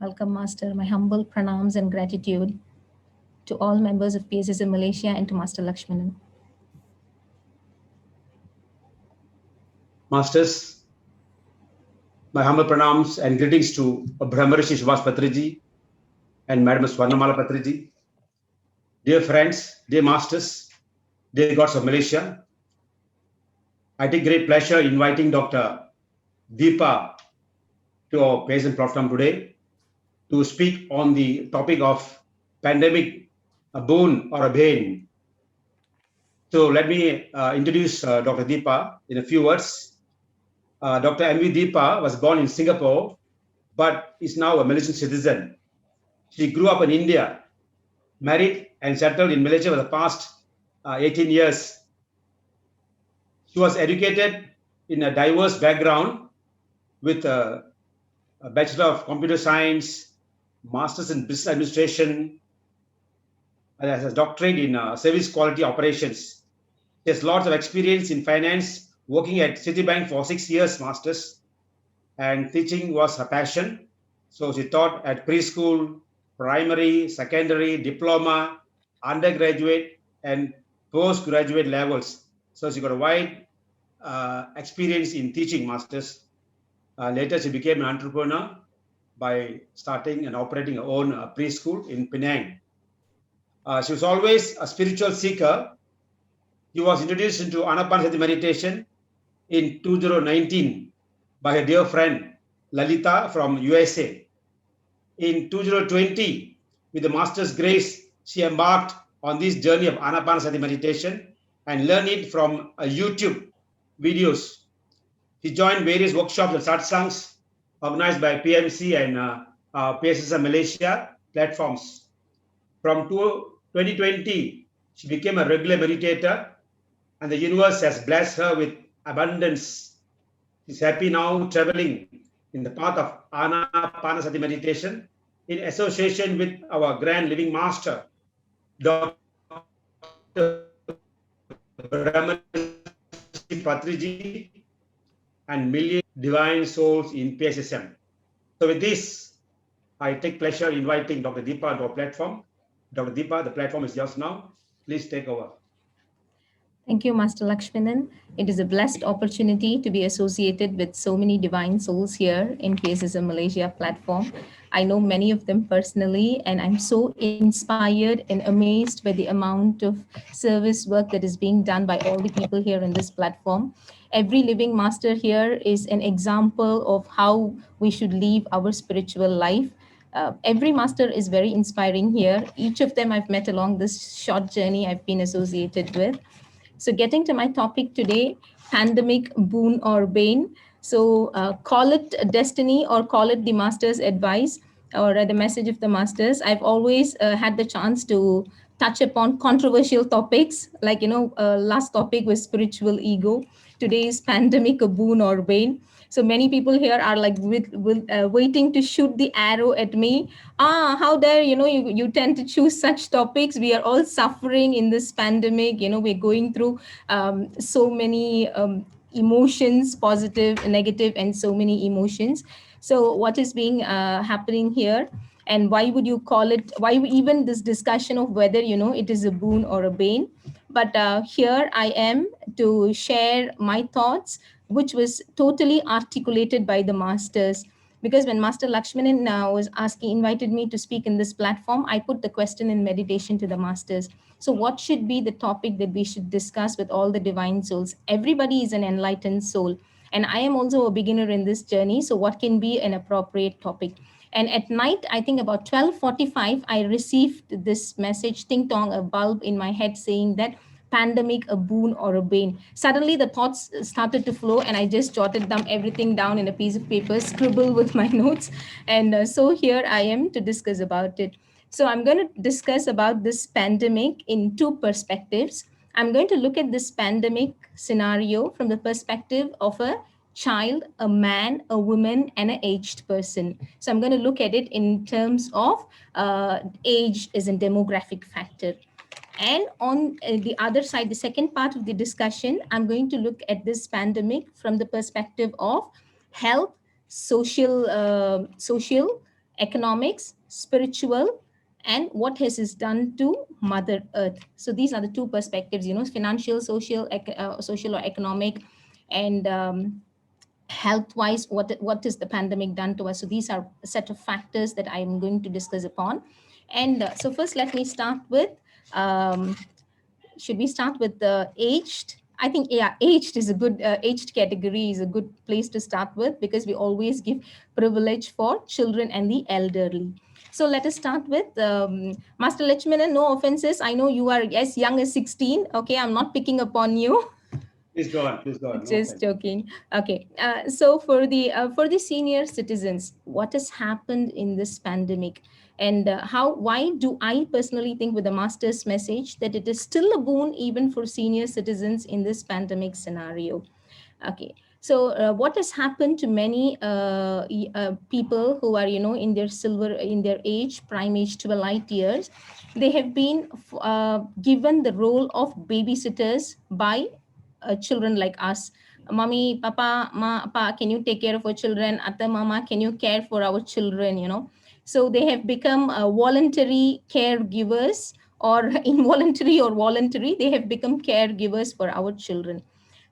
Welcome, Master. My humble pranams and gratitude to all members of PSSM Malaysia and to Master Lakshmanan. Masters, my humble pranams and greetings to Brahmarishi Subhash Patriji and Madam Swarnamala Patriji. Dear friends, dear masters, dear gods of Malaysia, I take great pleasure inviting Dr. Deepa to our present platform today to speak on the topic of pandemic, a boon or a bane. So let me introduce Dr. Deepa in a few words. Dr.M.V. Deepa was born in Singapore, but is now a Malaysian citizen. She grew up in India, married and settled in Malaysia for the past 18 years. She was educated in a diverse background with a Bachelor of Computer Science, Masters in Business Administration, and has a doctorate in Service Quality Operations. She has lots of experience in finance, working at Citibank for 6 years, Masters, and teaching was her passion. So she taught at preschool, primary, secondary, diploma, undergraduate, and postgraduate levels. So she got a wide experience in teaching, Masters. Later, she became an entrepreneur by starting and operating her own preschool in Penang. She was always a spiritual seeker. She was introduced into Anapanasati meditation in 2019 by her dear friend Lalita from USA. In 2020, with the Master's grace, she embarked on this journey of Anapanasati meditation and learned it from YouTube videos. She joined various workshops and satsangs organized by PMC and PSSM Malaysia platforms. From 2020, she became a regular meditator, and the universe has blessed her with abundance. She's happy now traveling in the path of Anapanasati meditation in association with our Grand Living Master, Dr. Brahmanishi Patriji, and million divine souls in PSSM. So with this, I take pleasure inviting Dr. Deepa to our platform. Dr. Deepa, the platform is yours now. Please take over. Thank you, Master Lakshmanan. It is a blessed opportunity to be associated with so many divine souls here in PSSM Malaysia platform. I know many of them personally, and I'm so inspired and amazed by the amount of service work that is being done by all the people here in this platform. Every living master here is an example of how we should live our spiritual life. Every master is very inspiring here. Each of them I've met along this short journey I've been associated with. So getting to my topic today, pandemic, boon or bane. So call it destiny or call it the master's advice or the message of the masters. I've always had the chance to touch upon controversial topics like, last topic was spiritual ego. Today is pandemic, a boon or bane. So many people here are like waiting to shoot the arrow at me. How dare you tend to choose such topics? We are all suffering in this pandemic. We're going through so many emotions, positive, negative, and so many emotions. So what is being happening here? And why would you call it, why even this discussion of whether it is a boon or a bane? But here I am to share my thoughts, which was totally articulated by the masters. Because when Master Lakshmanan was invited me to speak in this platform, I put the question in meditation to the masters. So what should be the topic that we should discuss with all the divine souls? Everybody is an enlightened soul, and I am also a beginner in this journey. So what can be an appropriate topic? And at night, I think about 12:45, I received this message, ting tong, a bulb in my head saying that pandemic, a boon or a bane. Suddenly the thoughts started to flow, and I just jotted down everything down in a piece of paper, scribble with my notes. And so here I am to discuss about it. So I'm going to discuss about this pandemic in two perspectives. I'm going to look at this pandemic scenario from the perspective of a child, a man, a woman, and an aged person. So I'm going to look at it in terms of age as a demographic factor. And on the other side, the second part of the discussion, I'm going to look at this pandemic from the perspective of health, social economics, spiritual, and what has it done to Mother Earth. So these are the two perspectives, financial, social or economic, and health wise, what is the pandemic done to us. So these are a set of factors that I am going to discuss upon. And so first, let me start with, um, should we start with the aged? I think, yeah, aged is a good, aged category is a good place to start with, because we always give privilege for children and the elderly. So let us start with Master Lechman. No offenses, I know you are as young as 16. Okay, I'm not picking upon you. Please go on. Please go on. No Just offense. joking. Okay. So for the senior citizens, what has happened in this pandemic, and how why do I personally think with the master's message that it is still a boon even for senior citizens in this pandemic scenario? Okay. So what has happened to many people who are, in their in their age, prime age, 12 years, they have been given the role of babysitters by children like us. Mommy, papa, ma, pa, can you take care of our children? Atta, mama, can you care for our children? So they have become voluntary caregivers, or involuntary or voluntary, they have become caregivers for our children.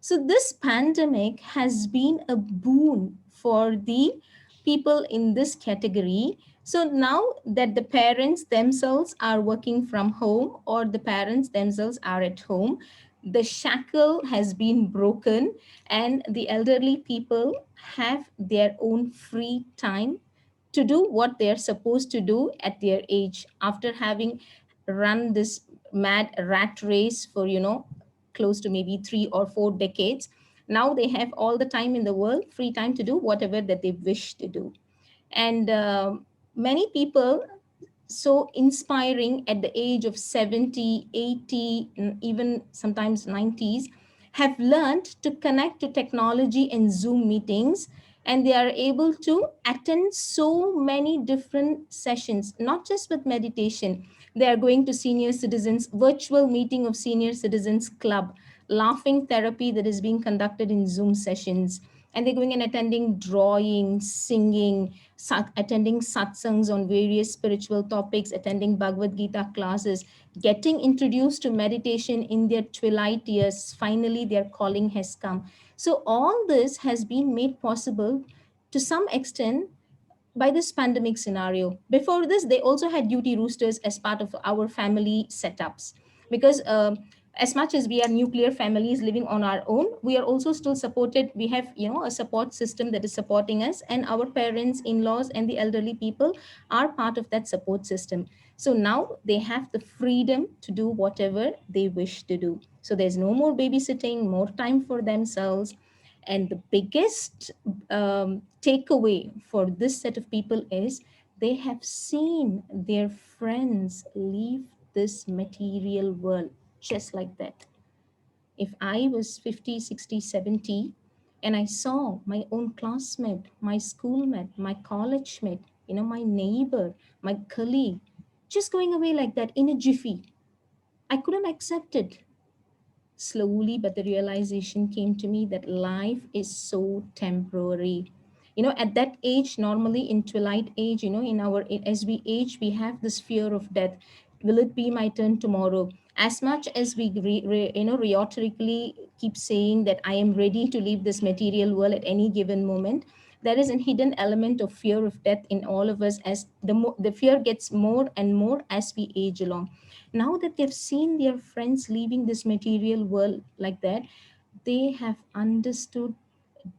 So this pandemic has been a boon for the people in this category. So now that the parents themselves are working from home, or the parents themselves are at home, the shackle has been broken, and the elderly people have their own free time to do what they're supposed to do at their age, after having run this mad rat race for, close to maybe 3 or 4 decades. Now they have all the time in the world, free time to do whatever that they wish to do. And many people, so inspiring, at the age of 70, 80, even sometimes 90s, have learned to connect to technology and Zoom meetings, and they are able to attend so many different sessions, not just with meditation. They are going to senior citizens virtual meeting of senior citizens club, laughing therapy that is being conducted in Zoom sessions, and they're going and attending drawing, singing, attending satsangs on various spiritual topics, attending Bhagavad Gita classes, getting introduced to meditation in their twilight years. Finally, their calling has come. So, all this has been made possible to some extent by this pandemic scenario. Before this, they also had duty roosters as part of our family setups, because as much as we are nuclear families living on our own, we are also still supported. We have, a support system that is supporting us, and our parents, in-laws, and the elderly people are part of that support system. So now they have the freedom to do whatever they wish to do. So there's no more babysitting, more time for themselves. And the biggest takeaway for this set of people is they have seen their friends leave this material world just like that. If I was 50, 60, 70, and I saw my own classmate, my schoolmate, my college mate, my neighbor, my colleague, just going away like that in a jiffy, I couldn't accept it. Slowly, but the realization came to me that life is so temporary. At that age, normally in twilight age, in our, as we age, we have this fear of death. Will it be my turn tomorrow? As much as we rhetorically keep saying that I am ready to leave this material world at any given moment, there is a hidden element of fear of death in all of us, as the fear gets more and more as we age along. Now that they've seen their friends leaving this material world like that, they have understood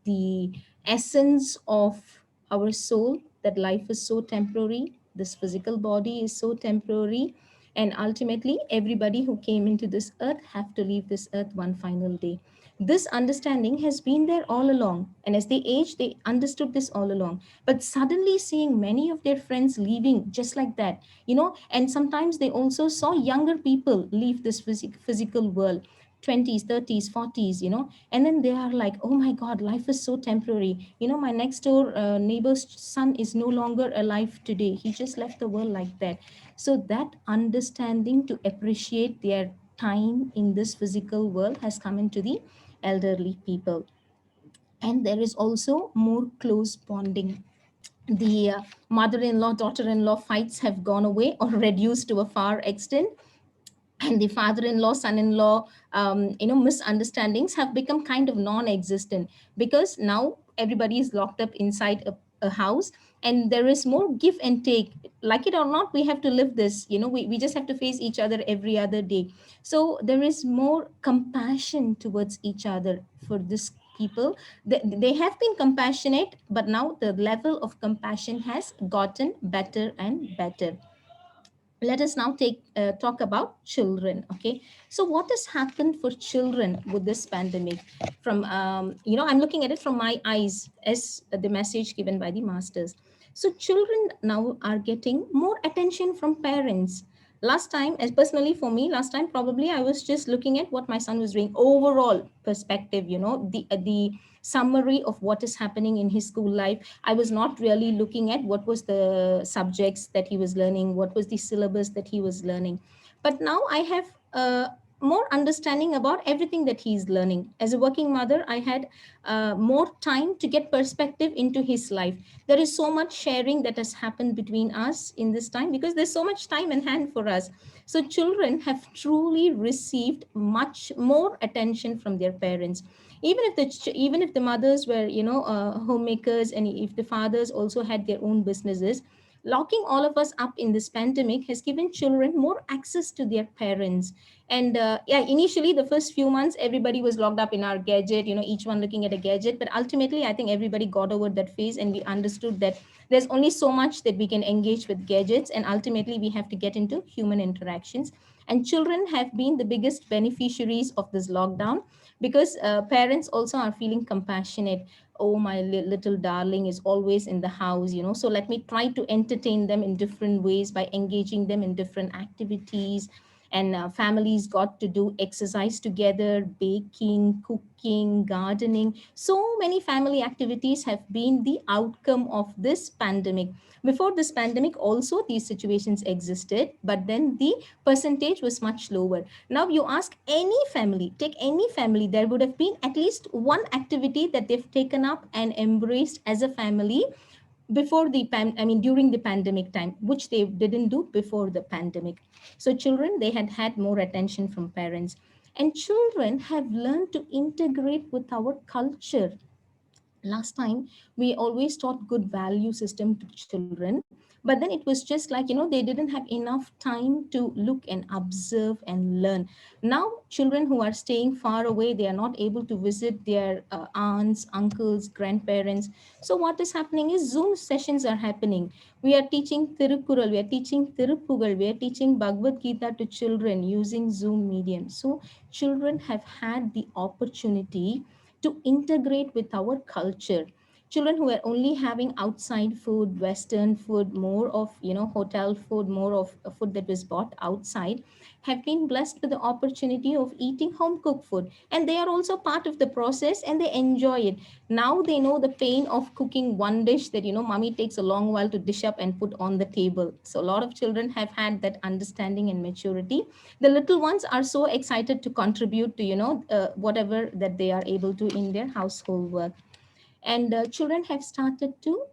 the essence of our soul, that life is so temporary, this physical body is so temporary, and ultimately everybody who came into this earth have to leave this earth one final day. This understanding has been there all along, and as they age, they understood this all along. But suddenly seeing many of their friends leaving just like that, and sometimes they also saw younger people leave this physical world, 20s, 30s, 40s, and then they are like, oh my God, life is so temporary. My next door neighbor's son is no longer alive today. He just left the world like that. So that understanding to appreciate their time in this physical world has come into the elderly people. And there is also more close bonding. The mother-in-law daughter-in-law fights have gone away or reduced to a far extent, and the father-in-law son-in-law misunderstandings have become kind of non-existent, because now everybody is locked up inside a house, and there is more give and take. Like it or not, we have to live this, we just have to face each other every other day. So there is more compassion towards each other for this people. They have been compassionate, but now the level of compassion has gotten better and better. Let us now take talk about children. Okay, so what has happened for children with this pandemic? From I'm looking at it from my eyes as the message given by the masters. So children now are getting more attention from parents. Last time, as personally for me, last time probably I was just looking at what my son was doing, overall perspective, the summary of what is happening in his school life. I was not really looking at what was the subjects that he was learning, what was the syllabus that he was learning. But now I have more understanding about everything that he's learning. As a working mother, I had more time to get perspective into his life. There is so much sharing that has happened between us in this time, because there's so much time in hand for us. So children have truly received much more attention from their parents. Even if the mothers were homemakers, and if the fathers also had their own businesses, locking all of us up in this pandemic has given children more access to their parents. And yeah, initially the first few months everybody was locked up in our gadget, each one looking at a gadget, but ultimately I think everybody got over that phase, and we understood that there's only so much that we can engage with gadgets, and ultimately we have to get into human interactions. And children have been the biggest beneficiaries of this lockdown, because parents also are feeling compassionate. Oh, my little darling is always in the house, so let me try to entertain them in different ways by engaging them in different activities. And families got to do exercise together, baking, cooking, gardening. So many family activities have been the outcome of this pandemic. Before this pandemic also these situations existed, but then the percentage was much lower. Now you ask any family, take any family, there would have been at least one activity that they've taken up and embraced as a family before during the pandemic time, which they didn't do before the pandemic. So children, they had had more attention from parents, and children have learned to integrate with our culture. Last time we always taught good value system to children, but then it was just like, they didn't have enough time to look and observe and learn. Now children who are staying far away, they are not able to visit their aunts, uncles, grandparents. So what is happening is Zoom sessions are happening. We are teaching Tirukural, we are teaching Tirupugal, we are teaching Bhagavad Gita to children using Zoom medium. So children have had the opportunity to integrate with our culture. Children who are only having outside food, Western food, more of hotel food, more of food that was bought outside, have been blessed with the opportunity of eating home cooked food, and they are also part of the process and they enjoy it. Now they know the pain of cooking one dish that mommy takes a long while to dish up and put on the table. So a lot of children have had that understanding and maturity. The little ones are so excited to contribute to whatever that they are able to in their household work. And children have started to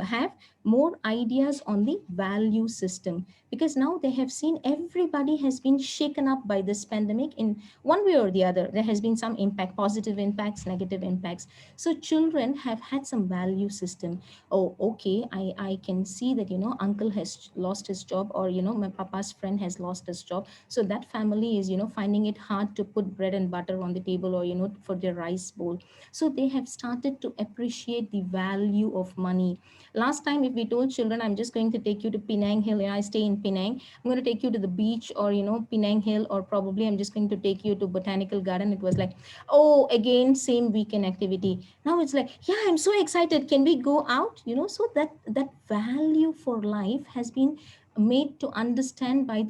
have more ideas on the value system, because now they have seen everybody has been shaken up by this pandemic in one way or the other. There has been some impact, positive impacts, negative impacts. So children have had some value system. Oh, okay, I can see that uncle has lost his job, or my papa's friend has lost his job, so that family is finding it hard to put bread and butter on the table, or for their rice bowl. So they have started to appreciate the value of money. Last time, if we told children, I'm just going to take you to Penang Hill, I stay in Penang, I'm going to take you to the beach, or Penang Hill, or probably I'm just going to take you to Botanical Garden, it was like, oh, again same weekend activity. Now it's like, yeah, I'm so excited, can we go out? So that value for life has been made to understand by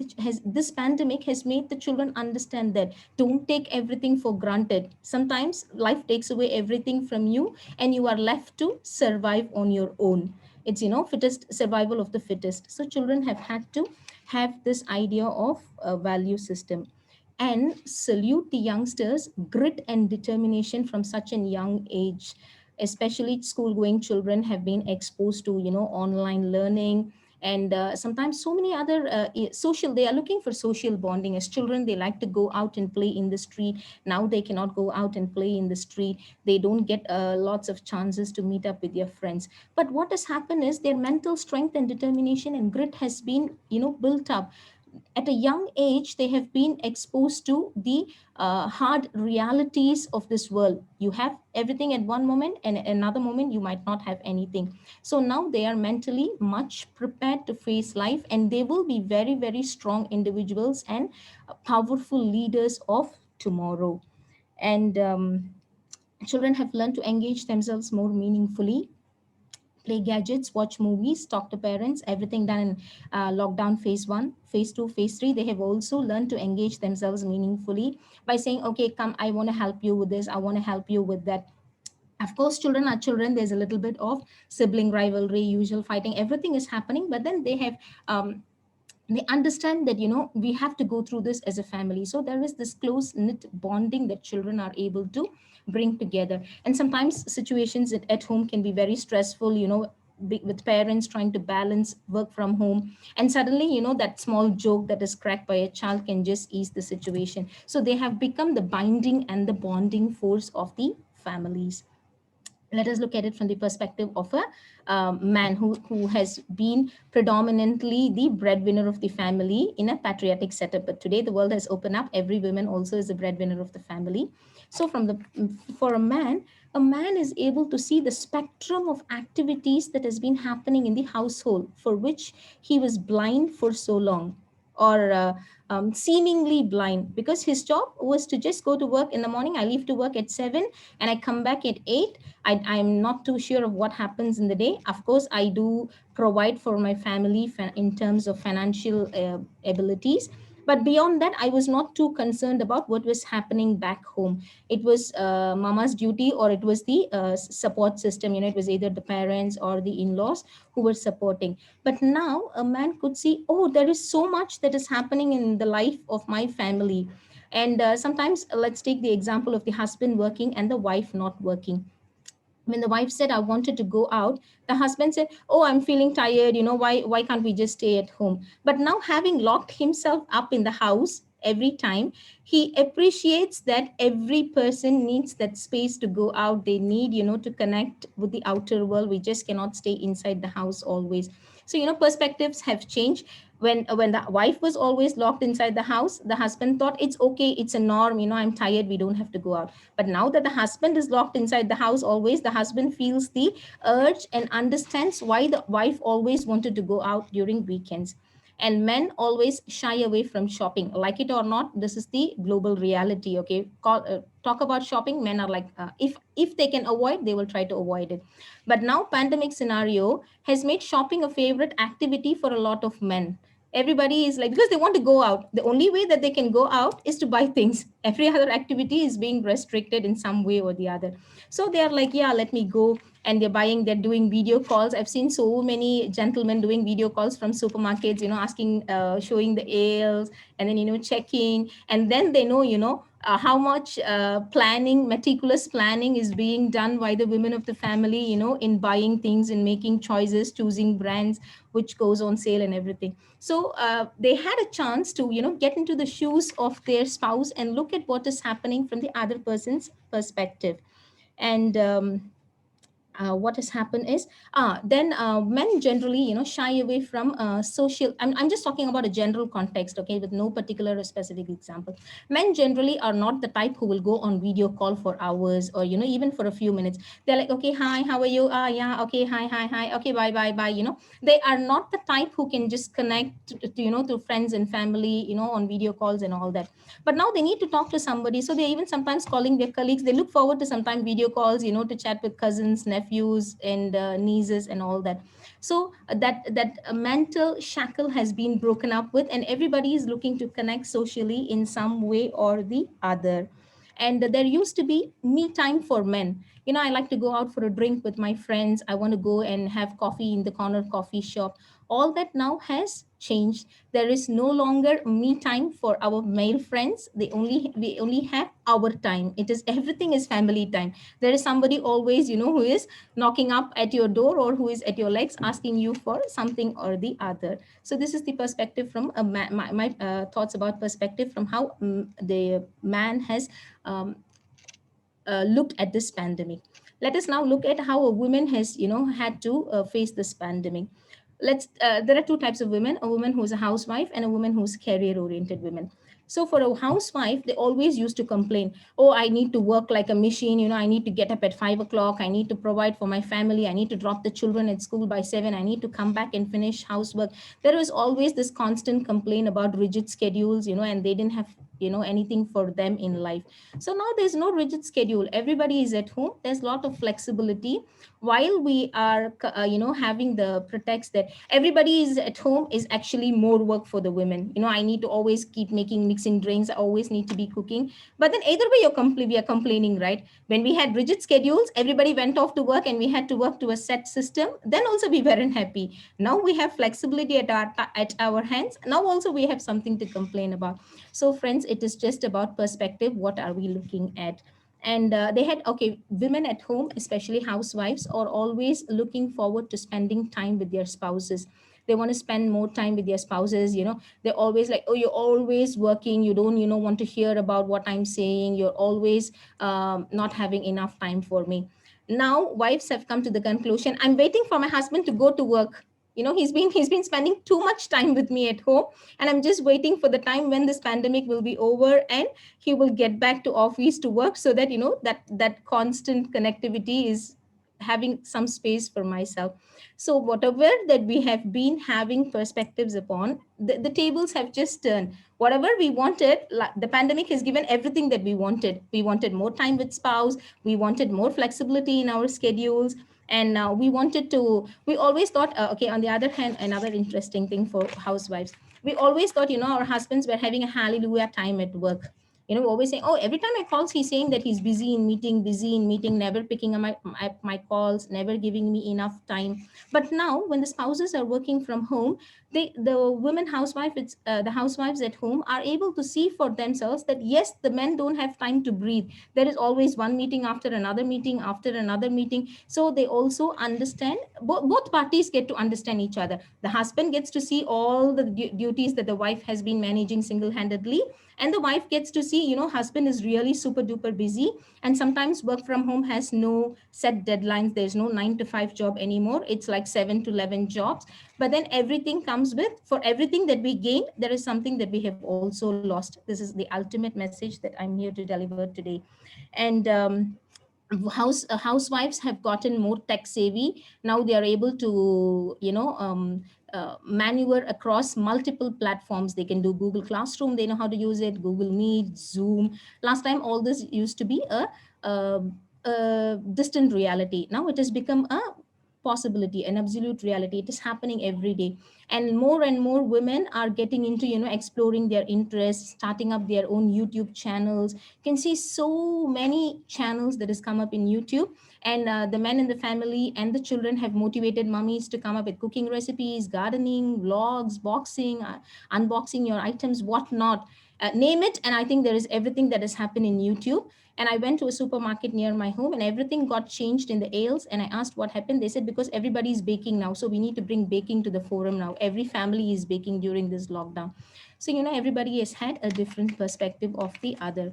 this pandemic has made the children understand that don't take everything for granted. Sometimes life takes away everything from you, and you are left to survive on your own. It's fittest, survival of the fittest. So children have had to have this idea of a value system. And salute the youngsters grit and determination from such a young age. especially school going children have been exposed to online learning, and sometimes so many other social, they are looking for social bonding. As children, they like to go out and play in the street. Now they cannot go out and play in the street. They don't get lots of chances to meet up with their friends. But what has happened is their mental strength and determination and grit has been built up. At a young age, they have been exposed to the hard realities of this world. You have everything at one moment, and another moment you might not have anything. So now they are mentally much prepared to face life, and they will be very, very strong individuals and powerful leaders of tomorrow. And children have learned to engage themselves more meaningfully, play gadgets, watch movies, talk to parents, everything done in lockdown phase one, phase two, phase three. They have also learned to engage themselves meaningfully by saying, okay, come, I want to help you with this, I want to help you with that. Of course, children are children. There's a little bit of sibling rivalry, usual fighting, everything is happening, but then they understand that we have to go through this as a family. So there is this close knit bonding that children are able to bring together. And sometimes situations at home can be very stressful, with parents trying to balance work from home, and suddenly that small joke that is cracked by a child can just ease the situation. So they have become the binding and the bonding force of the families. Let us look at it from the perspective of a man who has been predominantly the breadwinner of the family in a patriotic setup. But today the world has opened up. Every woman also is a breadwinner of the family. So for a man is able to see the spectrum of activities that has been happening in the household, for which he was blind for so long, or seemingly blind, because his job was to just go to work in the morning. I leave to work at 7 and I come back at 8. I'm not too sure of what happens in the day. Of course, I do provide for my family in terms of financial abilities. But beyond that, I was not too concerned about what was happening back home. It was mama's duty, or it was the support system. It was either the parents or the in laws who were supporting. But now a man could see, oh, there is so much that is happening in the life of my family. And sometimes, let's take the example of the husband working and the wife not working. When the wife said, I wanted to go out, the husband said, oh, I'm feeling tired, why can't we just stay at home? But now, having locked himself up in the house every time, he appreciates that every person needs that space to go out. They need to connect with the outer world. We just cannot stay inside the house always. So perspectives have changed. When the wife was always locked inside the house, the husband thought it's okay, it's a norm, I'm tired, we don't have to go out. But now that the husband is locked inside the house always, the husband feels the urge and understands why the wife always wanted to go out during weekends. And men always shy away from shopping, like it or not. This is the global reality. Okay, talk about shopping, men are like, if they can avoid, they will try to avoid it. But now pandemic scenario has made shopping a favorite activity for a lot of men. Everybody is like, because they want to go out, the only way that they can go out is to buy things. Every other activity is being restricted in some way or the other. So they are like, yeah, let me go. And they're buying, they're doing video calls. I've seen so many gentlemen doing video calls from supermarkets, asking, showing the aisles, and then checking. And then they know, how much meticulous planning is being done by the women of the family, in buying things, in making choices, choosing brands which goes on sale and everything. So they had a chance to get into the shoes of their spouse and look at what is happening from the other person's perspective. And what has happened is, then men generally shy away from social, I'm just talking about a general context, okay, with no particular or specific example. Men generally are not the type who will go on video call for hours, or even for a few minutes. They're like, okay, hi, how are you? Yeah, okay, hi, hi, hi, okay, bye, bye, bye. They are not the type who can just connect to friends and family on video calls and all that. But now they need to talk to somebody, so they're even sometimes calling their colleagues. They look forward to sometimes video calls, to chat with cousins, nephews, and nieces and all that. So that mental shackle has been broken up with, and everybody is looking to connect socially in some way or the other. And there used to be me time for men. I like to go out for a drink with my friends. I want to go and have coffee in the corner coffee shop, All that now has changed. There is no longer me time for our male friends. We only have our time. It is everything is family time. There is somebody always, who is knocking up at your door or who is at your legs asking you for something or the other. So this is the perspective from my thoughts about perspective from how the man has um, looked at this pandemic. Let us now look at how a woman has, had to face this pandemic. There are two types of women: a woman who's a housewife and a woman who's career oriented women. So for a housewife, they always used to complain, oh, I need to work like a machine, I need to get up at 5 o'clock, I need to provide for my family, I need to drop the children at school by 7, I need to come back and finish housework. There was always this constant complaint about rigid schedules, and they didn't have anything for them in life. So now there's no rigid schedule, everybody is at home, there's a lot of flexibility. While we are having the pretext that everybody is at home is actually more work for the women. I need to always keep making mixing drinks, I always need to be cooking. But then either way we are complaining, right? When we had rigid schedules, everybody went off to work and we had to work to a set system, then also we weren't happy. Now we have flexibility at our hands, now also we have something to complain about. So friends, it is just about perspective. What are we looking at? And they had, okay, women at home, especially housewives, are always looking forward to spending time with their spouses. They want to spend more time with their spouses. They're always like, oh, you're always working, you don't want to hear about what I'm saying, you're always not having enough time for me. Now wives have come to the conclusion, I'm waiting for my husband to go to work. He's been spending too much time with me at home, and I'm just waiting for the time when this pandemic will be over and he will get back to office to work, so that that constant connectivity is having some space for myself. So whatever that we have been having perspectives upon, the tables have just turned. Whatever we wanted, the pandemic has given everything that we wanted. We wanted more time with spouse, we wanted more flexibility in our schedules, and we wanted to we always thought, okay, on the other hand, another interesting thing for housewives, we always thought, our husbands were having a hallelujah time at work. Always saying, oh, every time I calls, he's saying that he's busy in meeting, never picking up my calls, never giving me enough time. But now when the spouses are working from home, the women housewife it's the housewives at home are able to see for themselves that yes, the men don't have time to breathe. There is always one meeting after another meeting after another meeting. So they also understand, both parties get to understand each other. The husband gets to see all the duties that the wife has been managing single-handedly, and the wife gets to see, husband is really super duper busy, and sometimes work from home has no set deadlines. There's no 9 to 5 job anymore, it's like 7 to 11 jobs. But then everything comes with, for everything that we gain, there is something that we have also lost. This is the ultimate message that I'm here to deliver today. And housewives have gotten more tech savvy. Now they are able to maneuver across multiple platforms. They can do Google Classroom, they know how to use it, Google Meet, Zoom. Last time all this used to be a, a distant reality. Now it has become a possibility, an absolute reality. It is happening every day, and more women are getting into exploring their interests, starting up their own YouTube channels. You can see so many channels that has come up in YouTube. And the men in the family and the children have motivated mummies to come up with cooking recipes, gardening, vlogs, boxing, unboxing your items, whatnot. Name it, and I think there is everything that has happened in YouTube. And I went to a supermarket near my home, and everything got changed in the aisles. And I asked what happened. They said because everybody is baking now, so we need to bring baking to the forum now. Every family is baking during this lockdown. So everybody has had a different perspective of the other.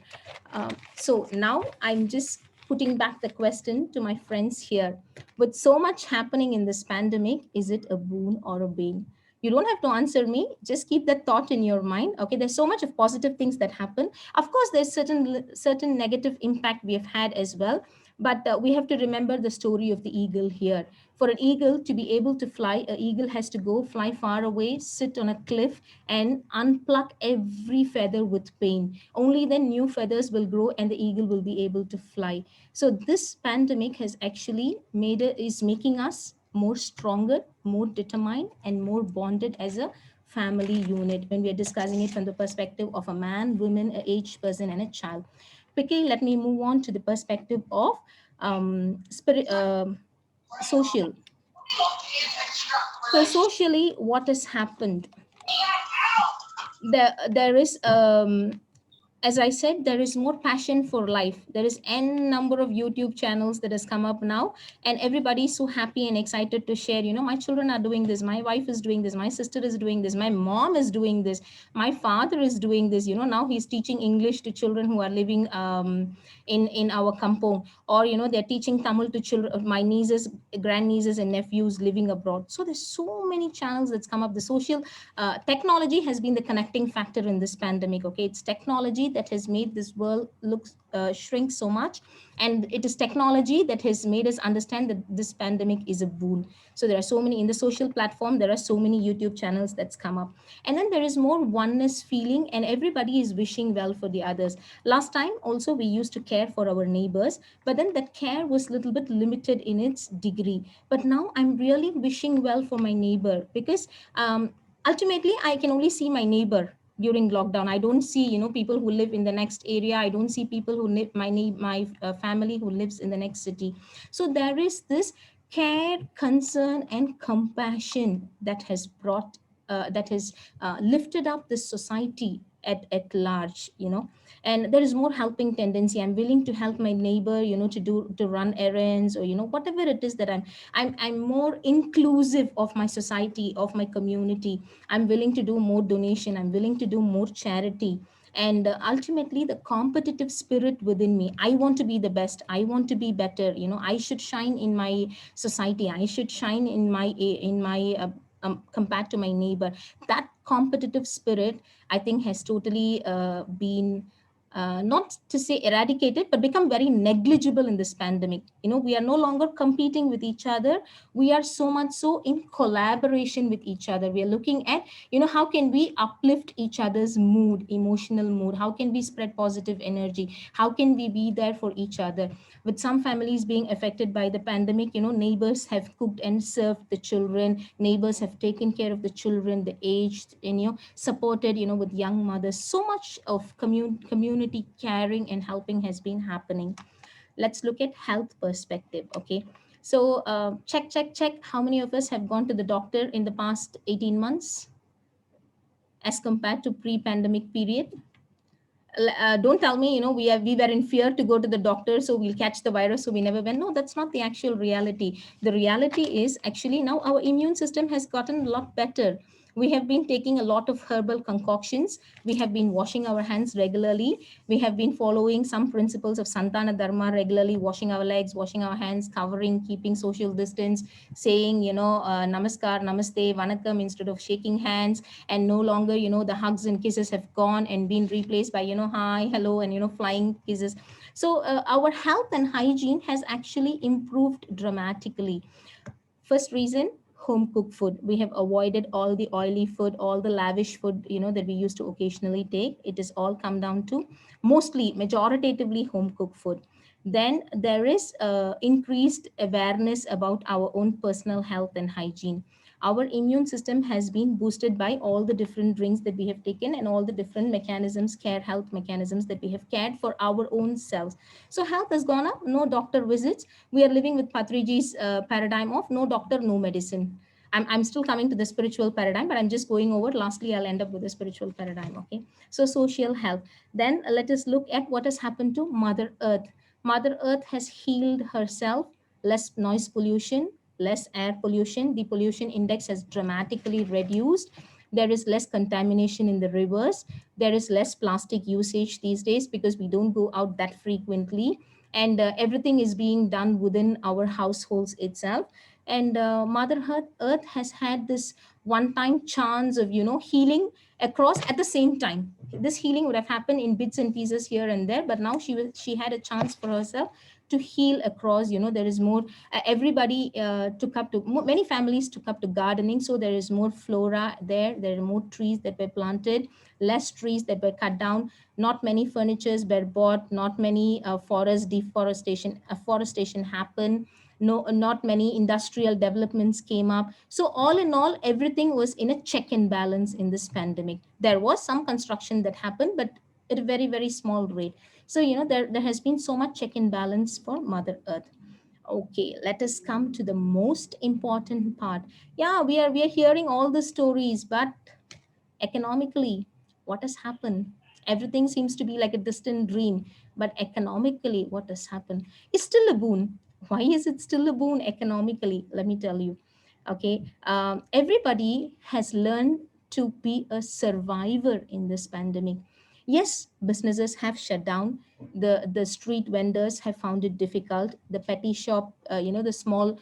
So now I'm just putting back the question to my friends here. With so much happening in this pandemic, is it a boon or a bane? You don't have to answer me, just keep that thought in your mind. Okay, there's so much of positive things that happen. Of course there's certain negative impact we have had as well. But we have to remember the story of the eagle here. For an eagle to be able to fly, an eagle has to go fly far away, sit on a cliff, and unpluck every feather with pain. Only then new feathers will grow and the eagle will be able to fly. So this pandemic has actually is making us more stronger, more determined, and more bonded as a family unit when we are discussing it from the perspective of a man, woman, a aged person, and a child. Quickly, let me move on to the perspective of spirit, social. So socially, what has happened? There is as I said, there is more passion for life. There is n number of YouTube channels that has come up now, and everybody is so happy and excited to share. My children are doing this, my wife is doing this, my sister is doing this, my mom is doing this, my father is doing this. Now he's teaching English to children who are living in our kampong, or they're teaching Tamil to children, my nieces, grandnieces, and nephews living abroad. So there's so many channels that's come up. The social technology has been the connecting factor in this pandemic. Okay, it's technology that has made this world look shrink so much, and it is technology that has made us understand that this pandemic is a boon. So there are so many in the social platform, there are so many YouTube channels that's come up, and then there is more oneness feeling, and everybody is wishing well for the others. Last time also we used to care for our neighbors, but then that care was a little bit limited in its degree. But now I'm really wishing well for my neighbor, because ultimately I can only see my neighbor during lockdown. I don't see people who live in the next area. I don't see people who live my family who lives in the next city. So there is this care, concern, and compassion that has brought that has lifted up this society at large. And there is more helping tendency. I'm willing to help my neighbor, to run errands, or whatever it is that I'm more inclusive of my society, of my community. I'm willing to do more donation, I'm willing to do more charity. And ultimately, the competitive spirit within me, I want to be the best, I want to be better. I should shine in my society, I should shine in my compared to my neighbor. That competitive spirit, I think, has totally been not to say eradicated, but become very negligible in this pandemic. We are no longer competing with each other. We are so much so in collaboration with each other. We are looking at, how can we uplift each other's mood, emotional mood? How can we spread positive energy? How can we be there for each other? With some families being affected by the pandemic, neighbors have cooked and served the children. Neighbors have taken care of the children, the aged, and supported, with young mothers. So much of community caring and helping has been happening. Let's look at health perspective. Okay, so check how many of us have gone to the doctor in the past 18 months as compared to pre-pandemic period. Don't tell me, we were in fear to go to the doctor, so we'll catch the virus, so we never went. No, that's not the actual reality. The reality is actually now our immune system has gotten a lot better. We have been taking a lot of herbal concoctions. We have been washing our hands regularly. We have been following some principles of Santana Dharma regularly, washing our legs, washing our hands, covering, keeping social distance, saying, namaskar, namaste, vanakkam instead of shaking hands. And no longer, the hugs and kisses have gone and been replaced by, hi, hello, and, flying kisses. So our health and hygiene has actually improved dramatically. First reason, home cooked food. We have avoided all the oily food, all the lavish food, that we used to occasionally take. It is all come down to mostly, majoritatively home cooked food. Then there is increased awareness about our own personal health and hygiene. Our immune system has been boosted by all the different drinks that we have taken, and all the different mechanisms, care health mechanisms that we have cared for our own selves. So health has gone up. No doctor visits. We are living with Patriji's paradigm of no doctor, no medicine. I'm still coming to the spiritual paradigm, but I'm just going over. Lastly, I'll end up with the spiritual paradigm. Okay. So social health. Then let us look at what has happened to Mother Earth. Mother Earth has healed herself. Less noise pollution, less air pollution. The pollution index has dramatically reduced. There is less contamination in the rivers. There is less plastic usage these days because we don't go out that frequently, and everything is being done within our households itself. And Mother Earth has had this one time chance of healing across at the same time. This healing would have happened in bits and pieces here and there, but now she had a chance for herself to heal across. There is more, everybody many families took up to gardening, so there is more flora there. There are more trees that were planted, less trees that were cut down. Not many furnitures were bought. Not many forest deforestation forestation happened. No, not many industrial developments came up. So all in all, everything was in a check and balance in this pandemic. There was some construction that happened, but at a very, very small rate. So there has been so much check and balance for Mother Earth. Okay, let us come to the most important part. Yeah, we are hearing all the stories, but economically, what has happened? Everything seems to be like a distant dream, but economically, what has happened? It's still a boon. Why is it still a boon economically? Let me tell you. Okay, everybody has learned to be a survivor in this pandemic. Yes, businesses have shut down. The street vendors have found it difficult. The petty shop, the small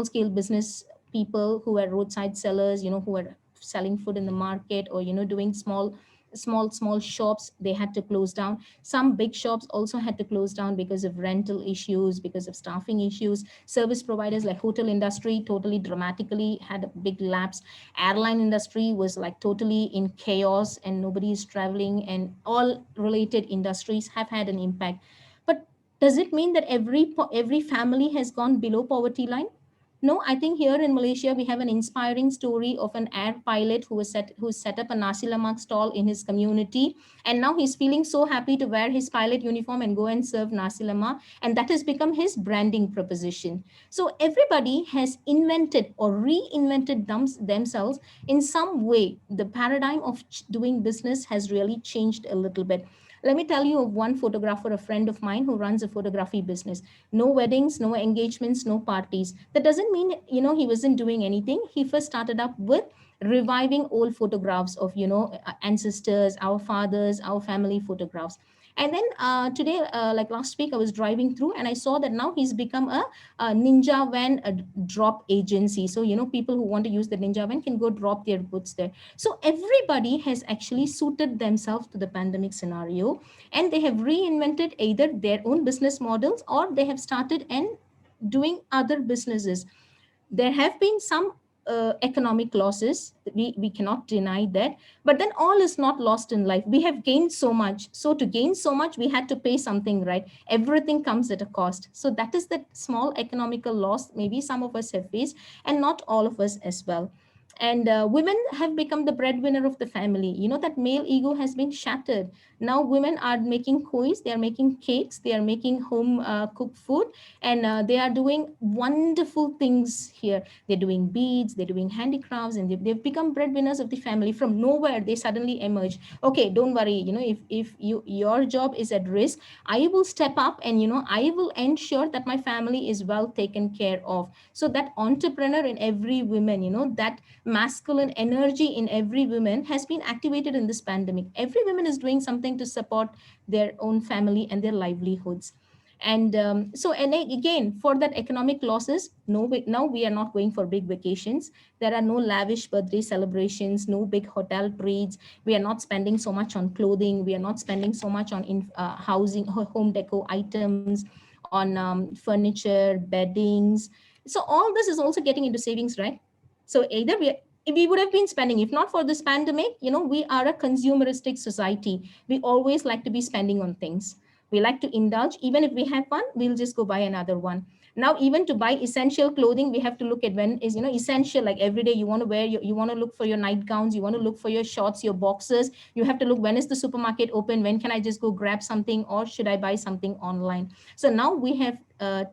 scale business people who are roadside sellers, who are selling food in the market, or doing small shops, they had to close down. Some big shops also had to close down because of rental issues, because of staffing issues. Service providers like hotel industry totally dramatically had a big lapse. Airline industry was like totally in chaos, and nobody is traveling, and all related industries have had an impact. But does it mean that every family has gone below poverty line? No, I think here in Malaysia we have an inspiring story of an air pilot who set up a nasi lemak stall in his community, and now he's feeling so happy to wear his pilot uniform and go and serve nasi lemak, and that has become his branding proposition. So everybody has invented or reinvented themselves in some way. The paradigm of doing business has really changed a little bit. Let me tell you of one photographer, a friend of mine who runs a photography business. No weddings, no engagements, no parties. That doesn't mean, he wasn't doing anything. He first started up with reviving old photographs of, ancestors, our fathers, our family photographs. And then today, like last week, I was driving through and I saw that now he's become a Ninja Van drop agency. So, people who want to use the Ninja Van can go drop their goods there. So everybody has actually suited themselves to the pandemic scenario, and they have reinvented either their own business models, or they have started and doing other businesses. There have been some economic losses, we cannot deny that, but then all is not lost in life. We have gained so much, so to gain so much we had to pay something, right? Everything comes at a cost. So that is the small economical loss maybe some of us have faced, and not all of us as well. And women have become the breadwinner of the family. That male ego has been shattered. Now women are making kois, they are making cakes, they are making home cooked food, and they are doing wonderful things here. They're doing beads, they're doing handicrafts, and they've become breadwinners of the family. From nowhere they suddenly emerge. Okay, don't worry, if your job is at risk, I will step up, and I will ensure that my family is well taken care of. So that entrepreneur in every woman, that masculine energy in every woman has been activated in this pandemic. Every woman is doing something to support their own family and their livelihoods. And again, for that economic losses, no, now we are not going for big vacations. There are no lavish birthday celebrations, no big hotel treats. We are not spending so much on clothing, we are not spending so much on housing, home deco items, on furniture, beddings. So all this is also getting into savings, right? So either we would have been spending, if not for this pandemic, we are a consumeristic society. We always like to be spending on things. We like to indulge. Even if we have one, we'll just go buy another one. Now even to buy essential clothing, we have to look at when is essential. Like every day you want to wear you want to look for your nightgowns, you want to look for your shorts, your boxers. You have to look, when is the supermarket open, when can I just go grab something, or should I buy something online? So now we have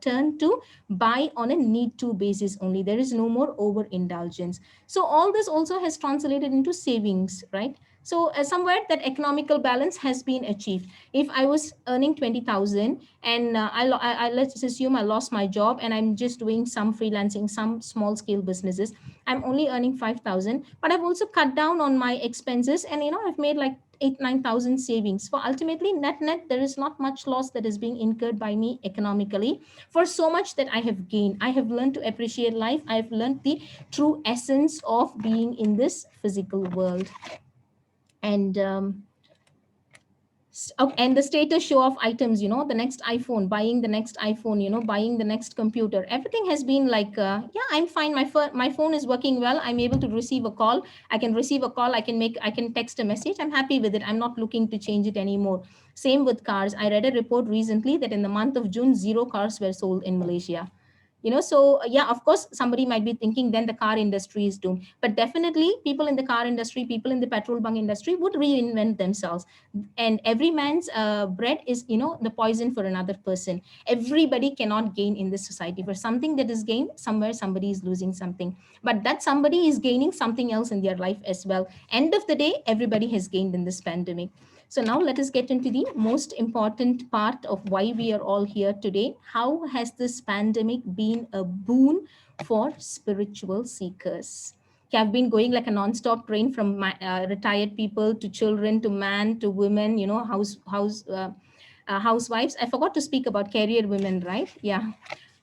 turned to buy on a need to basis only. There is no more overindulgence. So all this also has translated into savings, right? So somewhere that economical balance has been achieved. If I was earning 20,000, and let's assume I lost my job and I'm just doing some freelancing, some small scale businesses, I'm only earning 5,000, but I've also cut down on my expenses, and I've made like 8 9,000 savings. For ultimately net there is not much loss that is being incurred by me economically, for so much that I have gained. I have learned to appreciate life. I have learned the true essence of being in this physical world. And and the status show of items, the next iPhone, buying the next iPhone, buying the next computer, everything has been like, yeah, I'm fine, my phone is working well, I'm able to receive a call, I can receive a call, I can text a message, I'm happy with it, I'm not looking to change it anymore. Same with cars. I read a report recently that in the month of June, zero cars were sold in Malaysia. So yeah, of course somebody might be thinking then the car industry is doomed, but definitely people in the car industry, people in the petrol bunk industry would reinvent themselves. And every man's bread is, the poison for another person. Everybody cannot gain in this society. For something that is gained somewhere, somebody is losing something, but that somebody is gaining something else in their life as well. End of the day, everybody has gained in this pandemic. So now let us get into the most important part of why we are all here today. How has this pandemic been a boon for spiritual seekers? Okay, I've been going like a non-stop train from retired people to children to man to women, housewives. I forgot to speak about career women, right? Yeah.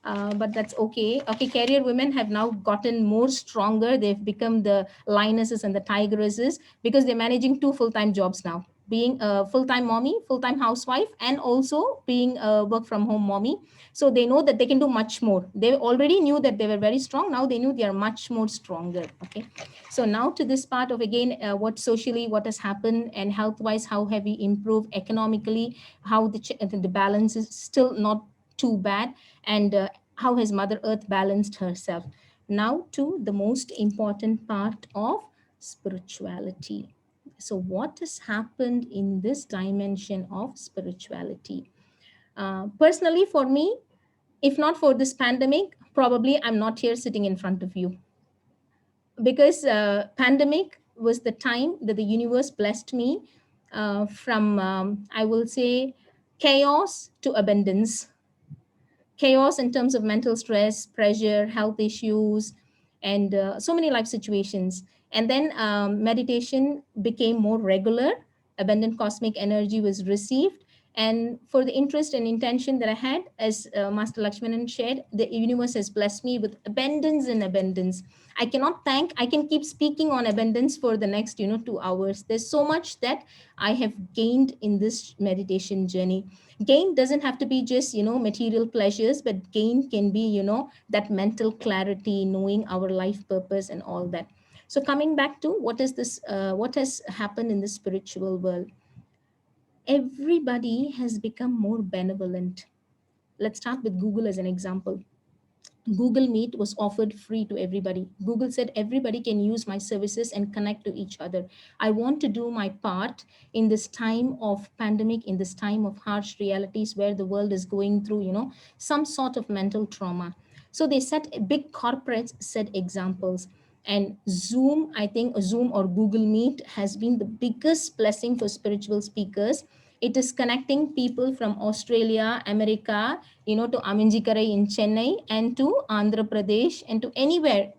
But that's okay. Okay, career women have now gotten more stronger. They've become the lionesses and the tigresses because they're managing two full-time jobs now, being a full-time mommy, full-time housewife, and also being a work-from-home mommy. So they know that they can do much more. They already knew that they were very strong. Now they knew they are much more stronger. Okay. So now to this part of, again, what socially, what has happened, and health-wise, how have we improved economically, how the balance is still not too bad, and how has Mother Earth balanced herself. Now to the most important part of spirituality. So what has happened in this dimension of spirituality? Personally, for me, if not for this pandemic, probably I'm not here sitting in front of you, because pandemic was the time that the universe blessed me from, I will say, chaos to abundance. Chaos in terms of mental stress, pressure, health issues, and so many life situations. And then meditation became more regular. Abundant cosmic energy was received. And for the interest and intention that I had, as Master Lakshmanan shared, the universe has blessed me with abundance and abundance. I cannot thank, I can keep speaking on abundance for the next, 2 hours. There's so much that I have gained in this meditation journey. Gain doesn't have to be just, material pleasures, but gain can be, that mental clarity, knowing our life purpose and all that. So coming back to what has happened in the spiritual world, everybody has become more benevolent. Let's start with Google as an example. Google Meet was offered free to everybody. Google said everybody can use my services and connect to each other. I want to do my part in this time of pandemic, in this time of harsh realities where the world is going through, some sort of mental trauma. So they set, big corporates set examples. And Zoom, I think Zoom or Google Meet has been the biggest blessing for spiritual speakers. It is connecting people from Australia, America, to Aminjikarai in Chennai, and to Andhra Pradesh, and to anywhere.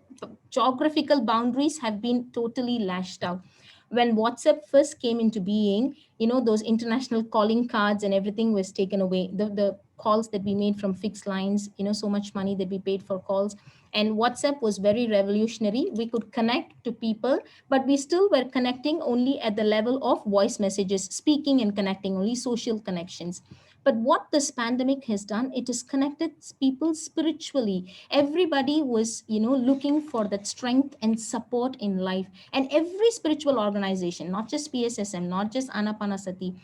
Geographical boundaries have been totally lashed out. When WhatsApp first came into being, those international calling cards and everything was taken away. The calls that we made from fixed lines, so much money that we paid for calls. And WhatsApp was very revolutionary. We could connect to people, but we still were connecting only at the level of voice messages, speaking and connecting, only social connections. But what this pandemic has done, it has connected people spiritually. Everybody was, looking for that strength and support in life. And every spiritual organization, not just PSSM, not just Anapanasati,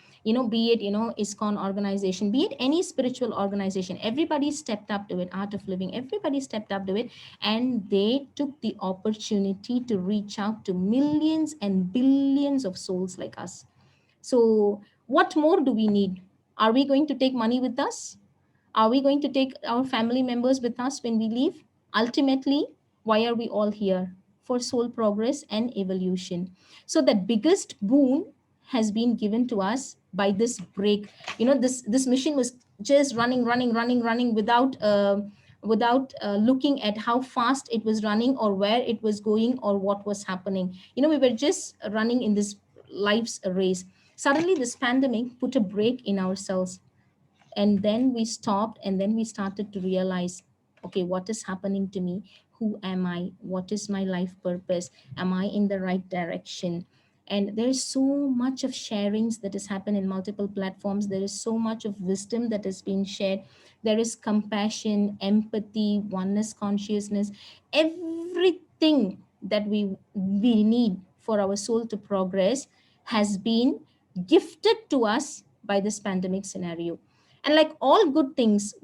be it, ISKCON organization, be it any spiritual organization, everybody stepped up to it. Art of Living, everybody stepped up to it, and they took the opportunity to reach out to millions and billions of souls like us. So, what more do we need? Are we going to take money with us? Are we going to take our family members with us when we leave? Ultimately, why are we all here? For soul progress and evolution. So, the biggest boon has been given to us by this break. This machine was just running without looking at how fast it was running or where it was going or what was happening. We were just running in this life's race. Suddenly, this pandemic put a break in ourselves, and then we stopped, and then we started to realize, okay, what is happening to me? Who am I? What is my life purpose? Am I in the right direction? And there's so much of sharings that has happened in multiple platforms. There is so much of wisdom that has been shared. There is compassion, empathy, oneness, consciousness, everything that we need for our soul to progress has been gifted to us by this pandemic scenario. And like all good things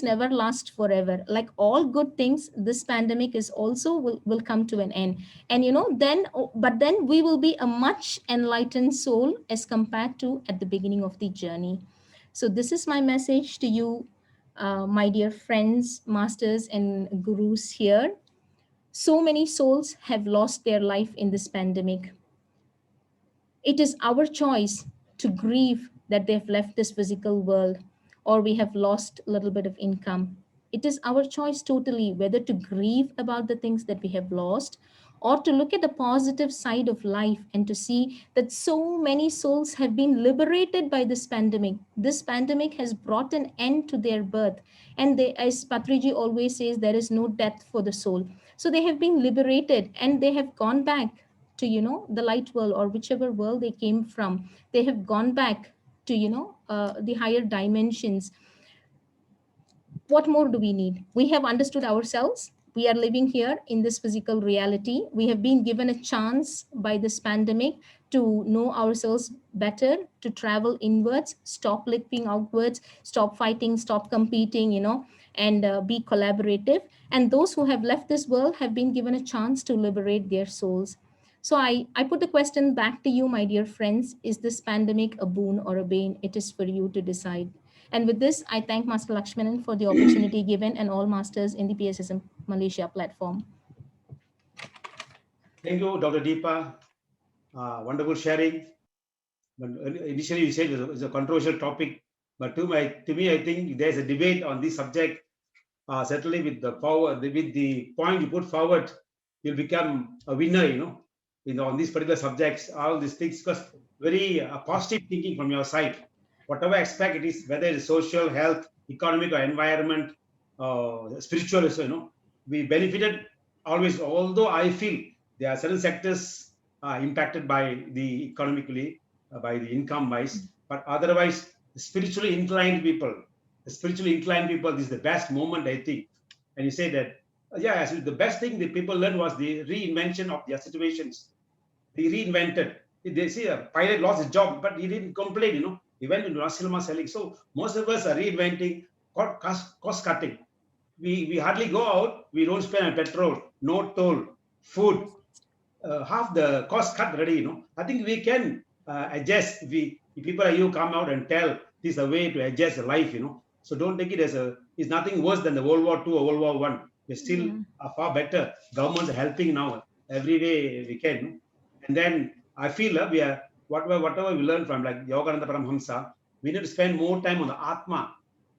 never last forever. Like all good things, this pandemic is also will come to an end. And then but then we will be a much enlightened soul as compared to at the beginning of the journey. So this is my message to you, my dear friends, masters and gurus here. So many souls have lost their life in this pandemic. It is our choice to grieve that they've left this physical world, or we have lost a little bit of income. It is our choice totally whether to grieve about the things that we have lost, or to look at the positive side of life and to see that so many souls have been liberated by this pandemic. This pandemic has brought an end to their birth. And they, as Patriji always says, there is no death for the soul. So they have been liberated and they have gone back to the light world, or whichever world they came from. They have gone back to the higher dimensions. What more do we need? We have understood ourselves. We are living here in this physical reality. We have been given a chance by this pandemic to know ourselves better, to travel inwards, stop looking outwards, stop fighting, stop competing, and be collaborative. And those who have left this world have been given a chance to liberate their souls. So I put the question back to you, my dear friends. Is this pandemic a boon or a bane? It is for you to decide. And with this, I thank Master Lakshmanan for the opportunity given and all masters in the PSSM Malaysia platform. Thank you, Dr. Deepa. Wonderful sharing. But initially, you said it's a controversial topic, but to me, I think there's a debate on this subject. Certainly, with the point you put forward, you'll become a winner. On these particular subjects, all these things, because very positive thinking from your side. Whatever aspect it is, whether it's social, health, economic, or environment, spiritual, also, we benefited always. Although I feel there are certain sectors impacted by the economically, by the income wise, but otherwise, spiritually inclined people, this is the best moment, I think. And you say that, yeah, actually, the best thing the people learned was the reinvention of their situations. They reinvented. They see a pilot lost his job, but he didn't complain. He went into Rasilma selling. So most of us are reinventing, cost cutting. We hardly go out. We don't spend on petrol, no toll, food, half the cost cut already. I think we can adjust. If people like you come out and tell this is a way to adjust the life. So don't take it as it's nothing worse than the World War II or World War One. We're still Yeah. far better. Governments are helping now every way we can. And then I feel we are whatever we learn from like Yogananda Paramhamsa, we need to spend more time on the Atma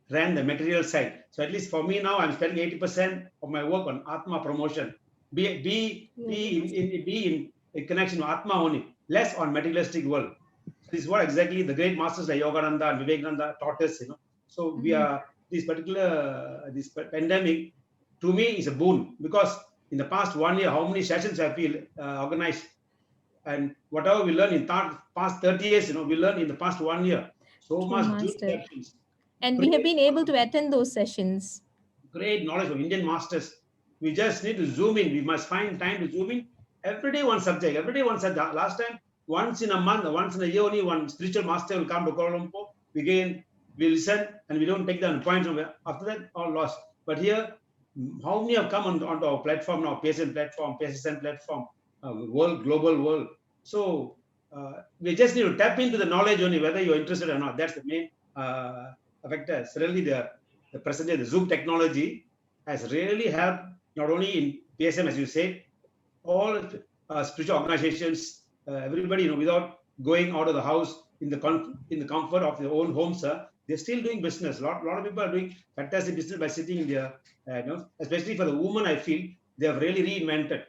than the material side. So at least for me now, I'm spending 80% of my work on Atma promotion. Be in connection with Atma only, less on materialistic world. So this is what exactly the great masters like Yogananda and Vivekananda taught us. So we Mhm. are this pandemic to me is a boon, because in the past 1 year, how many sessions have we organized, and whatever we learn in past 30 years, we learn in the past 1 year. So True, much good Master. sessions, And we have great been able to attend those sessions. great knowledge of Indian masters. We just need to zoom in. We must find time to zoom in. Every day one subject, every day one subject. Last time, once in a month, once in a year, only one spiritual master will come to Kuala Lumpur. We listen, and we don't take the points from after that, all lost. But here, how many have come onto our platform now, PSN platform, PSSN platform, world, global world. So we just need to tap into the knowledge only, whether you're interested or not. That's the main factor. It's really the present day, the Zoom technology has really helped not only in PSM, as you said, all spiritual organizations, everybody, without going out of the house in the comfort of their own homes, they're still doing business. Lot of people are doing fantastic business by sitting there. Especially for the women, I feel they have really reinvented.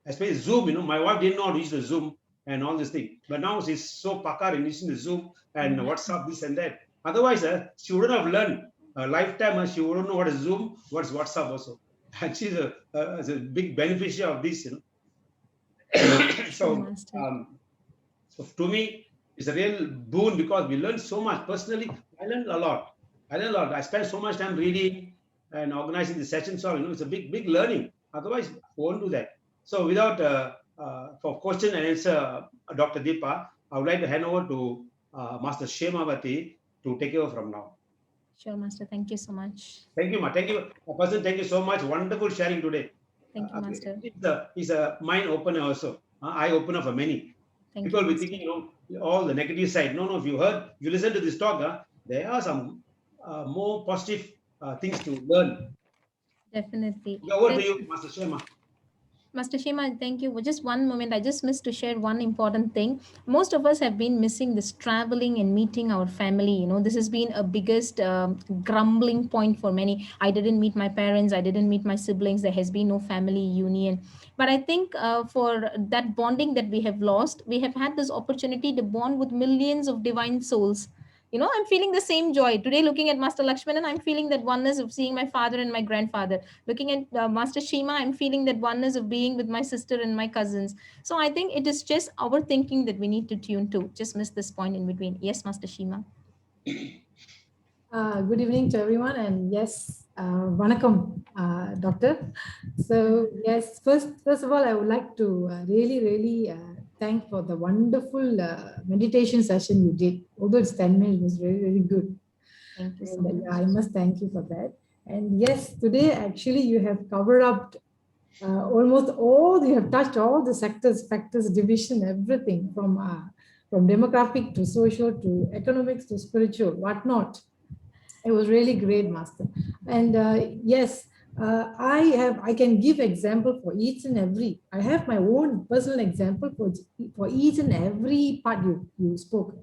Especially Zoom, my wife didn't know how to use the Zoom and all this thing, but now she's so pakar in using the Zoom and Yeah. WhatsApp, this and that. Otherwise, she wouldn't have learned a lifetime. She wouldn't know what is Zoom, what's WhatsApp also. And she's a big beneficiary of this. True, So, Master. so to me, it's a real boon, because we learn so much. Personally, I learned a lot. I spent so much time reading and organizing the sessions. All it's a big learning. Otherwise, I won't do that. So, without for question and answer, Dr. Deepa, I would like to hand over to Master Shemavati to take over from now. Sure, Master. Thank you so much. Thank you, Ma. Thank you, person. Thank you so much. Wonderful sharing today. Thank you, Master. It's a mind opener also, eye opener for many. Thank you, People will be Master. thinking, all the negative side. No, no. If you listen to this talk, there are some more positive things to learn. Definitely. Over to you, Master Shema. Master Shima, thank you. Just one moment. I just missed to share one important thing. Most of us have been missing this traveling and meeting our family. This has been a biggest grumbling point for many. I didn't meet my parents. I didn't meet my siblings. There has been no family union. But I think for that bonding that we have lost, we have had this opportunity to bond with millions of divine souls. I'm feeling the same joy today looking at Master Lakshman, and I'm feeling that oneness of seeing my father and my grandfather. Looking at Master Shima, I'm feeling that oneness of being with my sister and my cousins. So I think it is just our thinking that we need to tune to. Just miss this point in between. Yes, Master Shima. Good evening to everyone, and yes, vanakkam, doctor. So yes, first of all, I would like to really thank for the wonderful meditation session you did. Although it's 10 minutes, it was very good, Thank you so and much. yeah, I must thank you for that. And yes, today actually you have covered up almost all. You have touched all the sectors, factors, division, everything from demographic to social to economics to spiritual, whatnot. It was really great, Master. And yes, I can give example for each and every. I have my own personal example for each and every part you spoke.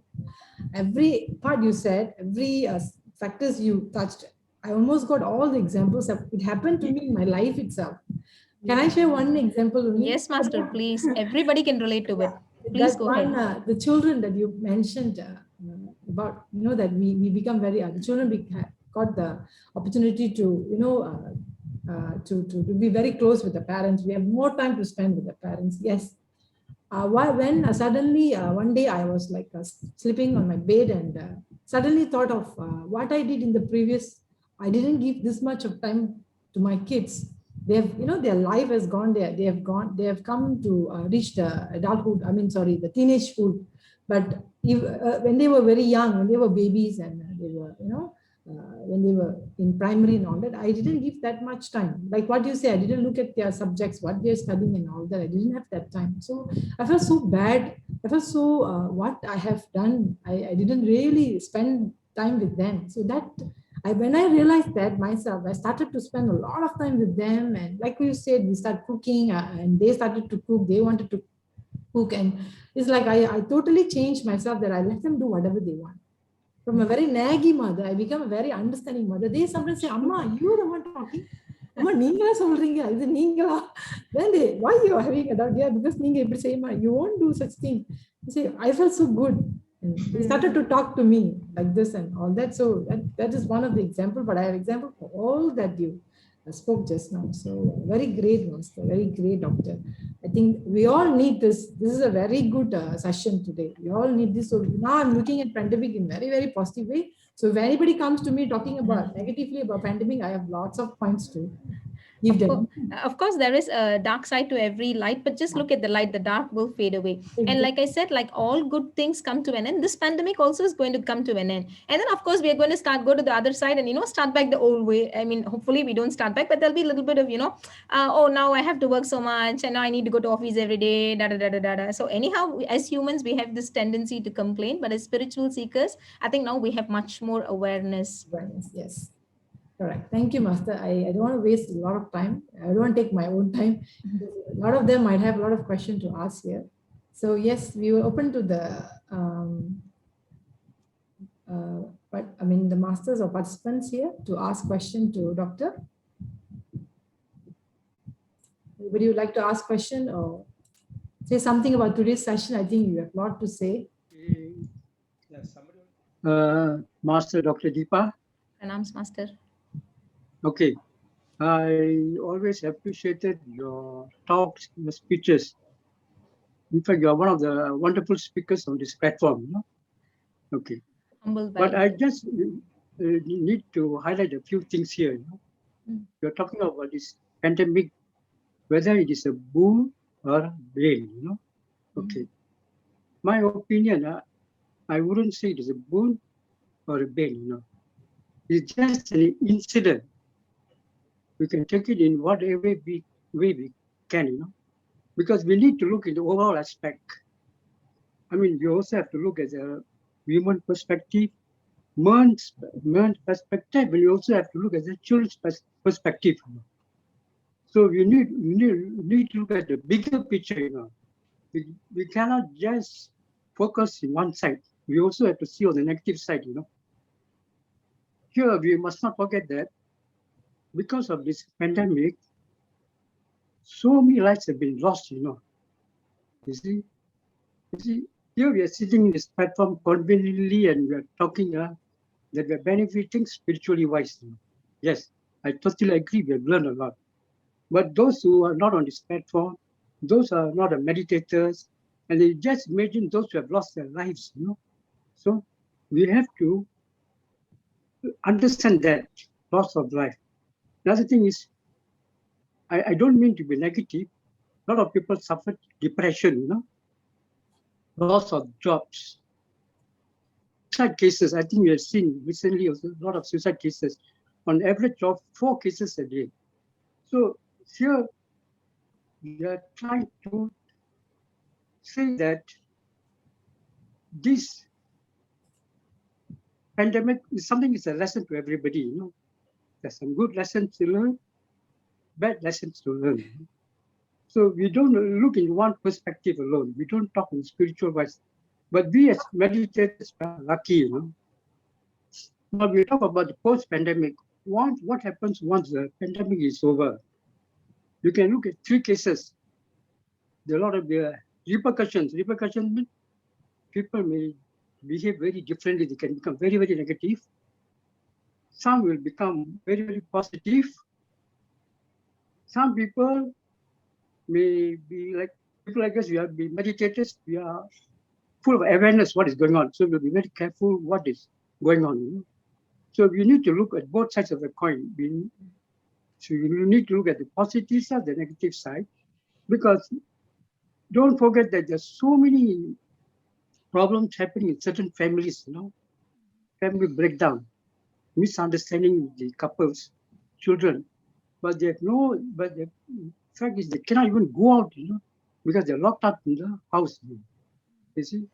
Every part you said, every factors you touched. I almost got all the examples. It happened to me in my life itself. Can I share one example only? Yes, Master, please. Everybody can relate to it. Please That go one, ahead. the children that you mentioned about, that we become very, the children got the opportunity to, to be very close with the parents. We have more time to spend with the parents. Yes. When suddenly one day I was like sleeping on my bed and suddenly thought of what I did in the previous. I didn't give this much of time to my kids. They have, their life has gone there. They have gone. They have come to reach the adulthood. I mean, sorry, the teenage hood. But when they were very young, when they were babies and they were, when they were in primary and all that, I didn't give that much time. Like what you say, I didn't look at their subjects, what they're studying and all that. I didn't have that time. So I felt so bad. I felt so, what I have done, I didn't really spend time with them. So when I realized that myself, I started to spend a lot of time with them. And like you said, we started cooking and they started to cook. They wanted to cook. And it's like I totally changed myself that I let them do whatever they want. From a very naggy mother, I become a very understanding mother. They sometimes say, Amma, you're the one talking. Amma, நீங்களா சொல்றீங்க இது நீங்களா? Then why you are having a doubt? Yeah, because நீங்க இப்படி செய்யுமா, you won't do such thing. You say, I felt so good. And they started to talk to me like this and all that. So that is one of the example, but I have example for all that you spoke just now. So very great, Master, very great, Doctor. I think we all need this. This is a very good session today. We all need this. So now I'm looking at pandemic in very positive way. So if anybody comes to me talking about negatively about pandemic, I have lots of points to give Of them. course, of course, there is a dark side to every light, but just look at the light, the dark will fade away. And Exactly. like I said, like all good things come to an end. This pandemic also is going to come to an end. And then, of course, we are going to go to the other side and, start back the old way. I mean, hopefully we don't start back, but there'll be a little bit of, oh, now I have to work so much and now I need to go to office every day, da da da da da. Da. So, anyhow, as humans, we have this tendency to complain, but as spiritual seekers, I think now we have much more awareness. Awareness, yes. Correct. Thank you, Master. I don't want to waste a lot of time. I don't want to take my own time. A lot of them might have a lot of questions to ask here. So yes, we were open to the but I mean the masters or participants here to ask question to Doctor. Would you like to ask question or say something about today's session? I think you have a lot to say. Yes, somebody. Master Dr. Deepa. Pranams, Master. Okay. I always appreciated your talks, your speeches. In fact, you are one of the wonderful speakers on this platform. Okay. Humbled by But it. I just need to highlight a few things here. You're talking about this pandemic, whether it is a boon or a bane. Okay. My opinion, I wouldn't say it is a boon or a bane. It's just an incident. We can take it in whatever way we can, because we need to look in the overall aspect. I mean, we also have to look at the human perspective, man's perspective, and you also have to look at the children's perspective. So we need to look at the bigger picture. We cannot just focus in one side. We also have to see on the negative side. Here we must not forget that because of this pandemic, so many lives have been lost. You see, here we are sitting in this platform conveniently and we are talking that we are benefiting spiritually wise. Yes, I totally agree. We have learned a lot. But those who are not on this platform, those are not meditators, and they just imagine those who have lost their lives. So we have to understand that loss of life. Another thing is, I don't mean to be negative. A lot of people suffer depression, loss of jobs, suicide cases. I think we have seen recently also a lot of suicide cases, on average of 4 cases a day. So here we are trying to say that this pandemic is something, is a lesson to everybody. There's some good lessons to learn, bad lessons to learn. So we don't look in one perspective alone. We don't talk in spiritual wise. But we as meditators are lucky, Now we talk about the post-pandemic. What happens once the pandemic is over? You can look at 3 cases. There are a lot of the repercussions. Repercussions mean people may behave very differently. They can become very, very negative. Some will become very, very positive. Some people may be like people like us. We are be meditators. We are full of awareness what is going on. So we'll be very careful what is going on. So we need to look at both sides of the coin. So you need to look at the positive side, the negative side, because don't forget that there's so many problems happening in certain families, family breakdown, misunderstanding with the couples, children, but the fact is they cannot even go out, because they're locked up in the house. You see?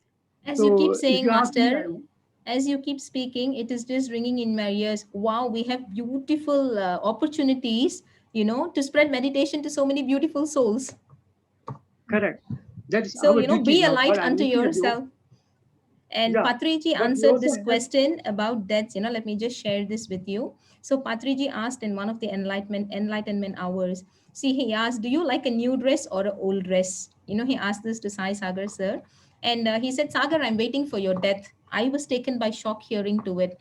As So you keep if saying, you ask me, Master, as you keep speaking, it is just ringing in my ears. Wow, we have beautiful opportunities, to spread meditation to so many beautiful souls. correct. That is So, our duty be a now. light But I'm unto looking at the yourself. And yeah. Patriji But we answered also this have question about deaths. Let me just share this with you. So Patriji asked in one of the enlightenment hours. See, he asked, "Do you like a new dress or an old dress?" He asked this to Sai Sagar sir, and he said, "Sagar, I'm waiting for your death." I was taken by shock hearing to it.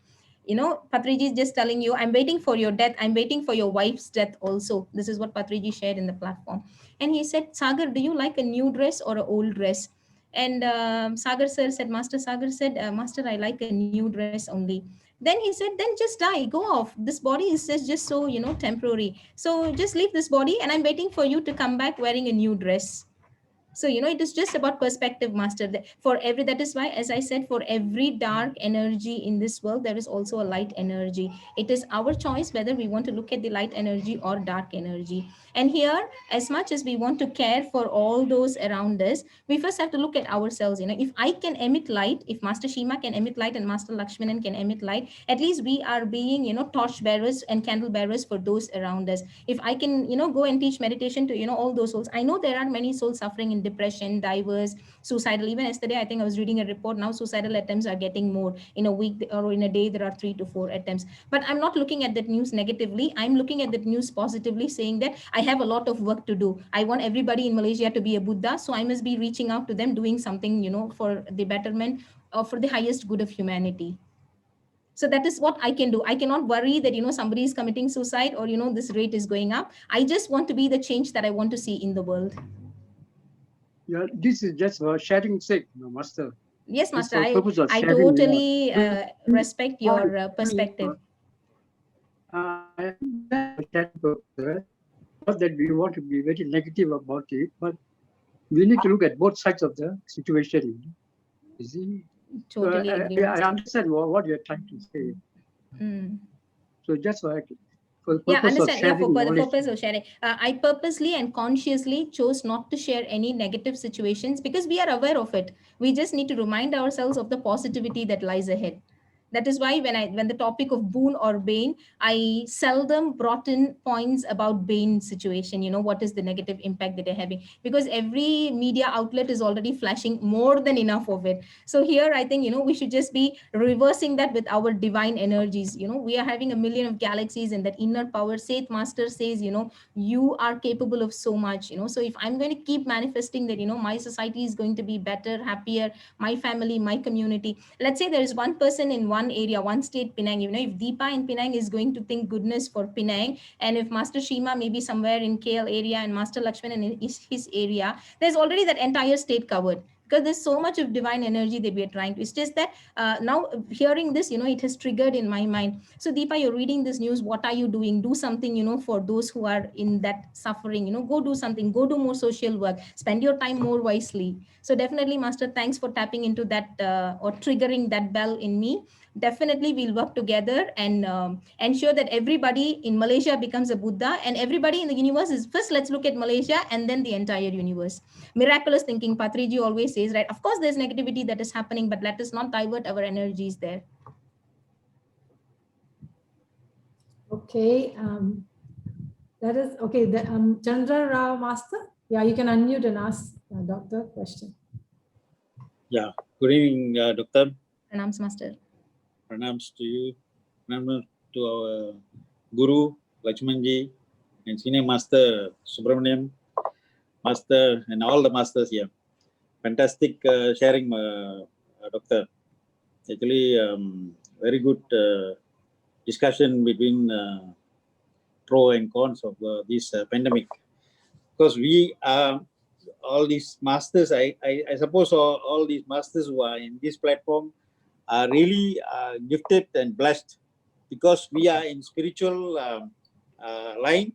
Patriji is just telling you, "I'm waiting for your death. I'm waiting for your wife's death also." This is what Patriji shared in the platform, and he said, "Sagar, do you like a new dress or an old dress?" And Sagar sir said, Master Sagar said, "Master, I like a new dress only." Then he said, "Then just die, go off. This body is just so, temporary. So just leave this body, and I'm waiting for you to come back wearing a new dress." So it is just about perspective, Master. For every That is why, as I said, for every dark energy in this world, there is also a light energy. It is our choice whether we want to look at the light energy or dark energy. And here, as much as we want to care for all those around us, we first have to look at ourselves. If I can emit light, if Master Shima can emit light and Master Lakshmanan can emit light, at least we are being, torch bearers and candle bearers for those around us. If I can, go and teach meditation to, all those souls. I know there are many souls suffering in depression, divers, suicidal. Even yesterday, I think I was reading a report. Now suicidal attempts are getting more. In a week or in a day, there are 3 to 4 attempts. But I'm not looking at that news negatively. I'm looking at that news positively, saying that I have a lot of work to do. I want everybody in Malaysia to be a Buddha, so I must be reaching out to them, doing something, for the betterment or for the highest good of humanity. So that is what I can do. I cannot worry that somebody is committing suicide, or this rate is going up. I just want to be the change that I want to see in the world. yeah, this is just for sharing sake, Master. Yes, Just Master, for the purpose of I sharing. totally respect your perspective. Just for sharing purposes. Not that we want to be very negative about it, but we need to look at both sides of the situation. You see? So Totally agree, I Master. understand what you're trying to say. Mm. So just for the Yeah, purpose of understand. Yeah, sharing for the knowledge. purpose of sharing, I purposely and consciously chose not to share any negative situations because we are aware of it. We just need to remind ourselves of the positivity that lies ahead. That is why when the topic of boon or bane, I seldom brought in points about bane situation. What is the negative impact that they're having? Because every media outlet is already flashing more than enough of it. So here I think we should just be reversing that with our divine energies. We are having a million of galaxies, and that inner power, Seth Master says, you are capable of so much. So if I'm going to keep manifesting that, my society is going to be better, happier, my family, my community. Let's say there is one person in one area, one state, Penang. If Deepa in Penang is going to think goodness for Penang, and if Master Shima maybe somewhere in KL area, and Master Lakshman in his area, there's already that entire state covered, because there's so much of divine energy that we are trying to. It's just that now hearing this, it has triggered in my mind. So Deepa, you're reading this news. What are you doing? Do something, for those who are in that suffering. Go do something. Go do more social work. Spend your time more wisely. So definitely, Master, thanks for tapping into that or triggering that bell in me. Definitely, we'll work together and ensure that everybody in Malaysia becomes a Buddha, and everybody in the universe is first. Let's look at Malaysia and then the entire universe. Miraculous thinking, Patriji always says, right? Of course, there's negativity that is happening, but let us not divert our energies there. Okay. That is okay. Chandra Rao Master. Yeah, you can unmute and ask Doctor question. Yeah, good evening, Doctor. Pranams, Master. Pranams to you. Pranams to our Guru, Lakshmanji, and Senior Master Subramaniam, Master, and all the masters here. Fantastic sharing, Doctor. Actually, very good discussion between pro and cons of this pandemic. Because we are all these masters, I suppose all these masters who are in this platform are really gifted and blessed, because we are in spiritual line.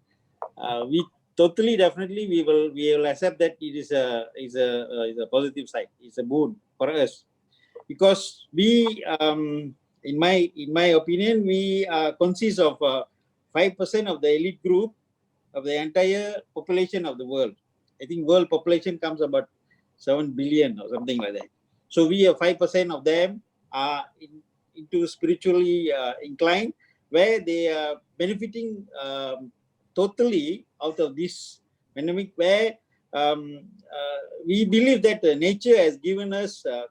We totally, definitely, we will accept that it is a positive side. It's a boon for us, because we, in my opinion, we consist of 5% of the elite group of the entire population of the world. I think world population comes about 7 billion or something like that. So we are 5% of them are into spiritually inclined, where they are benefiting totally out of this pandemic, where we believe that nature has given us a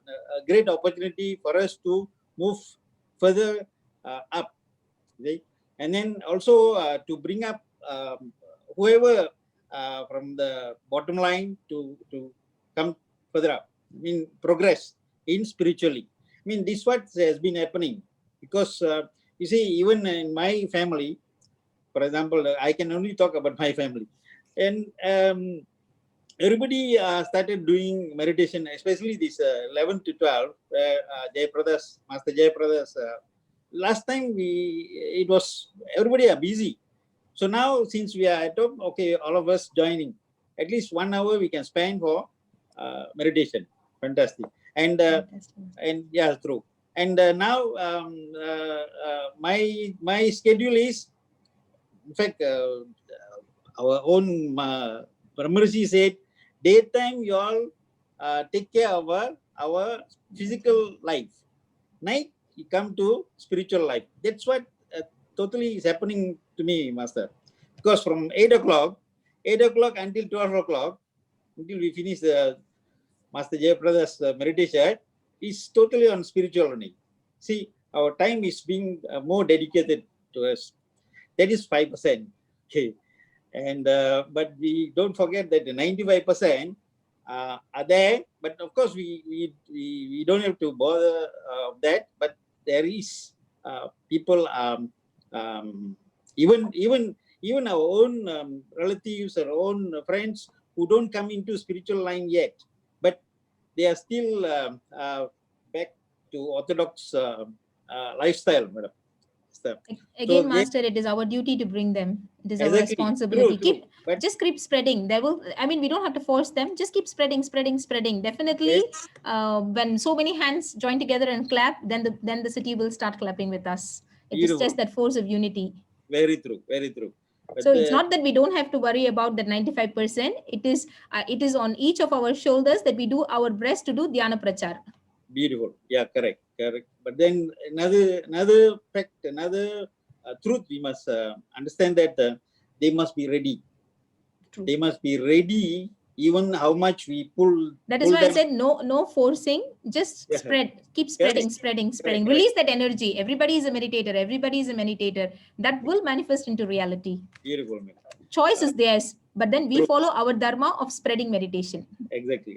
great opportunity for us to move further up, right? And then also to bring up whoever from the bottom line to come further up. I mean, progress in spiritually. I mean, this what has been happening, because you see, even in my family, for example, I can only talk about my family, and everybody started doing meditation, especially this 11 to 12, where Master Jay Brothers. Last time it was everybody are busy. So now, since we are at home, okay, all of us joining, at least 1 hour we can spend for meditation. Fantastic. And yeah, true. And now my schedule is, in fact, our own Brahmarshi said, daytime you all take care of our physical life. Night you come to spiritual life. That's what totally is happening to me, Master. Because from 8 o'clock until 12 o'clock, until we finish the Master Jayaprada's meditation, is totally on spiritual learning. See, our time is being more dedicated to us. That is 5%. Okay. And but we don't forget that the 95% are there. But of course, we don't have to bother that. But there is people, even our own relatives, our own friends who don't come into spiritual line yet, but they are still back to orthodox lifestyle, madam. Again, so Master, it is our duty to bring them. It is exactly. Our responsibility. True. But just keep spreading. We don't have to force them. Just keep spreading. Definitely, yes. When so many hands join together and clap, then the city will start clapping with us. It is Beautiful. just that force of unity. Very true. Very true. But So it's not that we don't have to worry about that 95%. It is on each of our shoulders that we do our best to do dhyana prachar. beautiful. Yeah, correct. Correct. But then another fact, another truth we must understand that they must be ready. True. They must be ready, even how much we pull. That is pull why I them. said no forcing, just Yeah. spread, keep Correct. spreading. Correct. Release that energy. Everybody is a meditator. Everybody is a meditator. That will manifest into reality. Beautiful, man. Choice is theirs, but then we True. follow our dharma of spreading meditation. Exactly.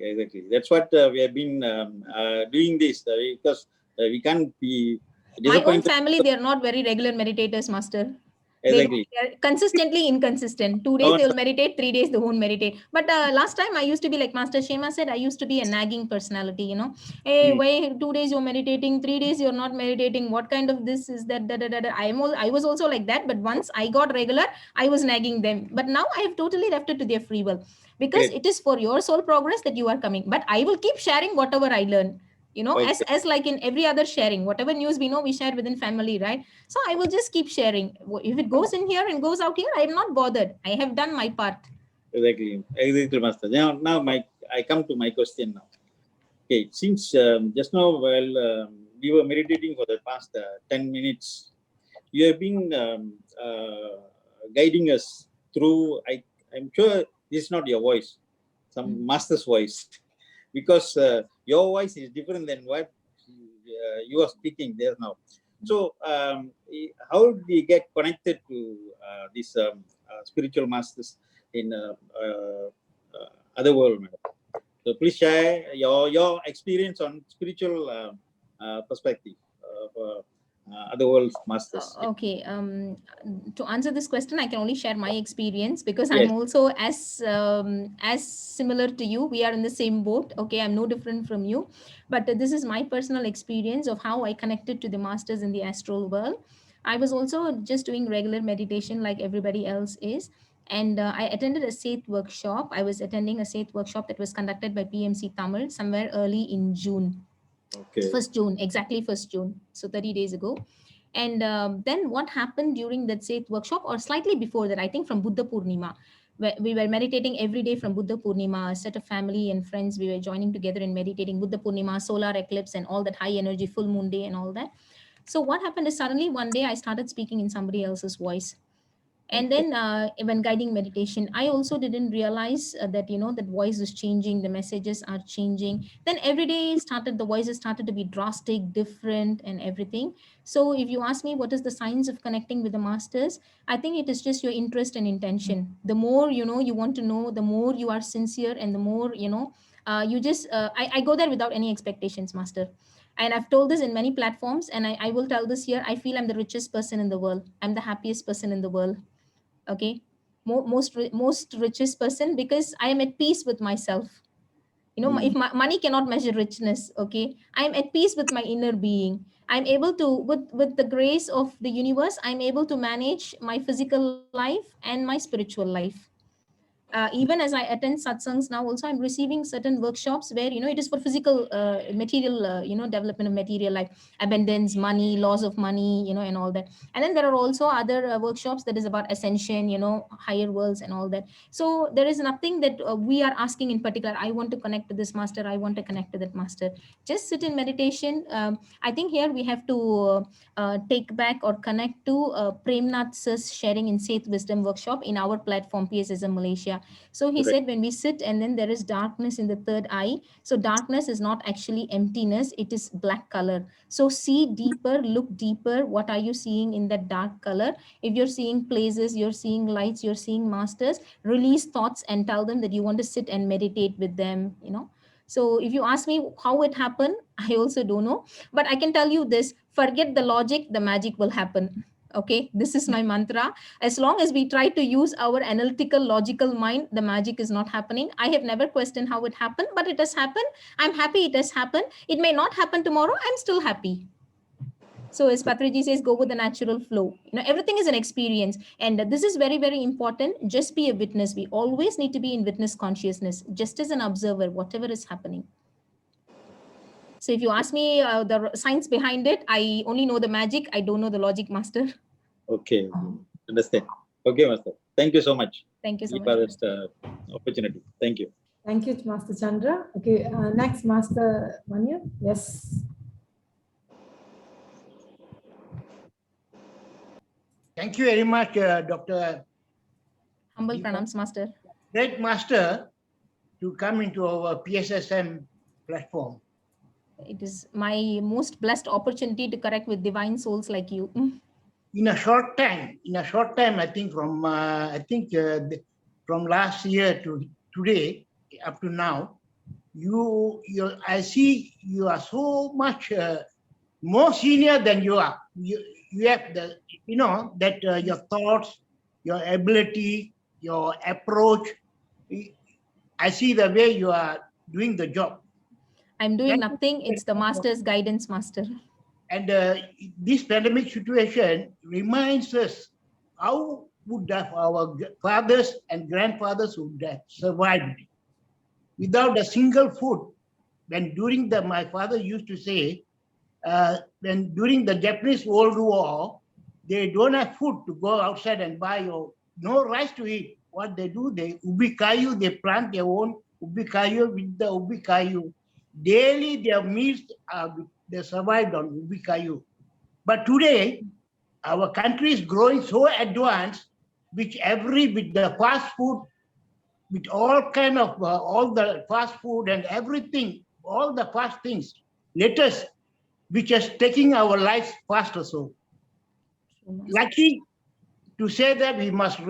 That's what we have been doing this because we can't be My own disappointed. family, they are not very regular meditators, master. They Exactly. are consistently inconsistent. 2 days No, they will meditate, 3 days they won't meditate. But last time I used to be like Master Shema said, I used to be a nagging personality. Hey, why 2 days you're meditating, 3 days you're not meditating? What kind of this is that? Da, da, da, da. I was also like that. But once I got regular, I was nagging them. But now I have totally left it to their free will, because great. it is for your soul progress that you are coming. But I will keep sharing whatever I learn. As Okay. like in every other sharing, whatever news we know, we share within family, right? So I will just keep sharing. If it goes in here and goes out here, I am not bothered. I have done my part. Exactly, Master. Now I come to my question now. Okay, since just now while we were meditating for the past 10 minutes, you have been guiding us through. I'm sure this is not your voice, some master's voice, because your voice is different than what you are speaking there now. So, how do you get connected to these spiritual masters in other world, madam? So, please share your experience on spiritual perspective of other world masters. Okay. To answer this question, I can only share my experience, because Yes. I'm also as similar to you. We are in the same boat. Okay, I'm no different from you, but this is my personal experience of how I connected to the masters in the astral world. I was also just doing regular meditation like everybody else is. And I attended a Seth workshop. I was attending a Seth workshop that was conducted by PMC Tamil somewhere early in June. Okay. 1st June, exactly 1st June. So 30 days ago. And then what happened during that Seth workshop, or slightly before that, I think from Buddha Purnima, where we were meditating every day from Buddha Purnima, a set of family and friends, we were joining together and meditating Buddha Purnima, solar eclipse, and all that high energy full moon day and all that. So what happened is, suddenly one day I started speaking in somebody else's voice. And Okay. then when guiding meditation, I also didn't realize that that voice is changing, the messages are changing. Then every day started the voices started to be drastic, different, and everything. So if you ask me what is the signs of connecting with the masters, I think it is just your interest and intention. The more you want to know, the more you are sincere, and the more you just I go there without any expectations, master. And I've told this in many platforms, and I will tell this here. I feel I'm the richest person in the world. I'm the happiest person in the world. Okay. Most richest person, because I am at peace with myself. If my money cannot measure richness, okay, I'm at peace with my inner being. I'm able to, with the grace of the universe, I'm able to manage my physical life and my spiritual life. Even as I attend satsangs now, also I'm receiving certain workshops where it is for physical material development of material life, abundance, money, loss of money, and all that. And then there are also other workshops that is about ascension, higher worlds and all that. So there is nothing that we are asking in particular. I want to connect to this master, I want to connect to that master. Just sit in meditation. I think here we have to take back or connect to Premnath sir's sharing in Seth Wisdom workshop in our platform PSSM Malaysia. So he Correct. said, when we sit and then there is darkness in the third eye. So darkness is not actually emptiness, it is black color. So see deeper, look deeper. What are you seeing in that dark color? If you're seeing places, you're seeing lights, you're seeing masters, release thoughts and tell them that you want to sit and meditate with them. So if you ask me how it happened, I also don't know. But I can tell you this: forget the logic, the magic will happen. Okay, this is my mantra. As long as we try to use our analytical, logical mind, the magic is not happening. I have never questioned how it happened, but it has happened. I'm happy it has happened. It may not happen tomorrow. I'm still happy. So as Patriji says, go with the natural flow. Everything is an experience. And this is very, very important. Just be a witness. We always need to be in witness consciousness, just as an observer, whatever is happening. So if you ask me the science behind it, I only know the magic. I don't know the logic, Master. Okay. Understand. Okay, Master. Thank you so much. Thank you so For much. this opportunity. Thank you. Thank you, Master Chandra. Okay, next, Master Manya. Yes. Thank you very much, Dr. Humble Deepa. pranams, Master. Great Master, to come into our PSSM platform. It is my most blessed opportunity to connect with divine souls like you. In a short time, I think from from last year to today, up to now, I see you are so much more senior than you are. You have the, that your thoughts, your ability, your approach. I see the way you are doing the job. I'm doing nothing. It's the Master's guidance, Master. And this pandemic situation reminds us how would have our fathers and grandfathers would have survived without a single food. When during my father used to say, when during the Japanese World War, they don't have food to go outside and buy or no rice to eat. What they do, they ubi kayu, they plant their own ubi kayu with the ubi kayu. Daily their meals, they survived on ubi kayu. But today, our country is growing so advanced, with the fast food, with all kind of all the fast food and everything, all the fast things, latest, which is taking our lives faster. So, lucky to say that we must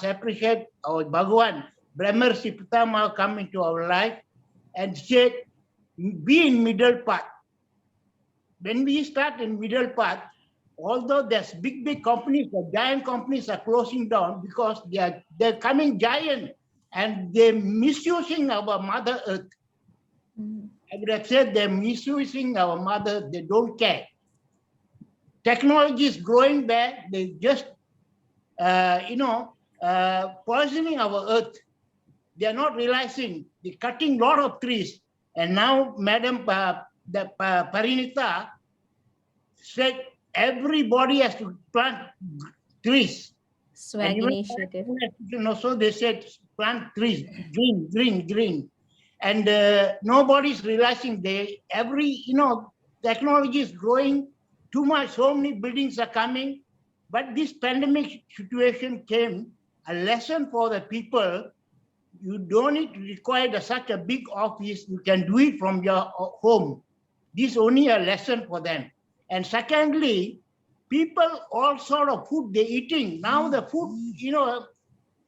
appreciate our Bhagavan, Brahmarshi Pitama come into our life and said, be in middle path. When we start in middle path, although there's big companies, the giant companies are closing down because they're coming giant and they're misusing our Mother Earth. I would have said they're misusing our mother, they don't care. Technology is growing there, they just, poisoning our earth. They're not realizing, they're cutting a lot of trees. And now Madam Parinita said everybody has to plant trees. Swag initiative. Also they said plant trees, green. And nobody's realizing technology is growing too much. So many buildings are coming. But this pandemic situation came a lesson for the people. You don't need to require such a big office. You can do it from your home. This is only a lesson for them. And secondly, people, all sort of food they're eating. Now the food,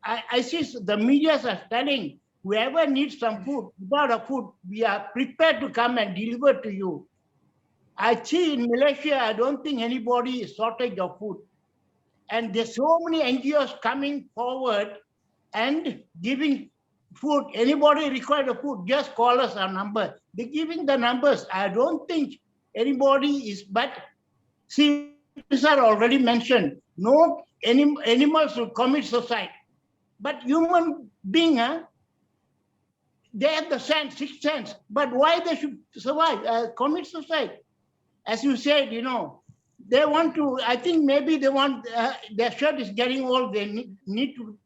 I see the media are telling, whoever needs some food, without a food, we are prepared to come and deliver to you. I see in Malaysia, I don't think anybody is shortage of food. And there's so many NGOs coming forward and giving food. Anybody require the food, just call us our number. They're giving the numbers. I don't think anybody is, but see, sir already mentioned, no animals will commit suicide. But human being, they have the sense, sixth sense. But why they should survive, commit suicide? As you said, they want to, I think maybe they want, their shirt is getting old, they need to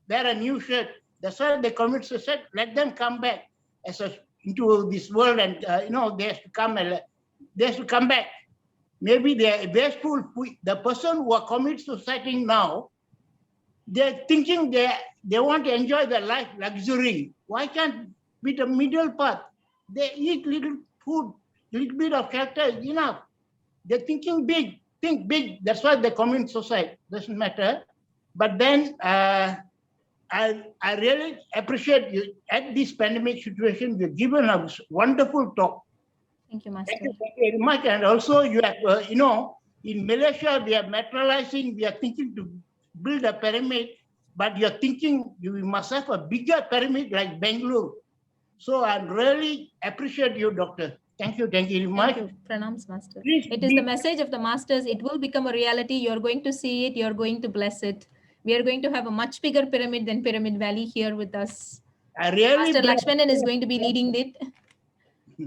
wear a new shirt. That's why they commit suicide. Let them come back into this world and, they have to come back. Maybe they're wasteful. The person who are commit suicide now, they're thinking they want to enjoy their life luxury. Why can't be the middle path? They eat little food, little bit of character is enough. They're thinking big, think big. That's why they commit suicide. Doesn't matter. But then I really appreciate you at this pandemic situation. You've given a wonderful talk. Thank you, Master. Thank you very much. And also, you have, in Malaysia, we are materializing. We are thinking to build a pyramid, but you're thinking you must have a bigger pyramid like Bangalore. So I really appreciate you, Doctor. Thank you very much. Thank you. Pranams, Master. Please It is the message of the Masters. It will become a reality. You're going to see it. You're going to bless it. We are going to have a much bigger pyramid than Pyramid Valley here with us. I really Master Lakshmanan is going to be leading it.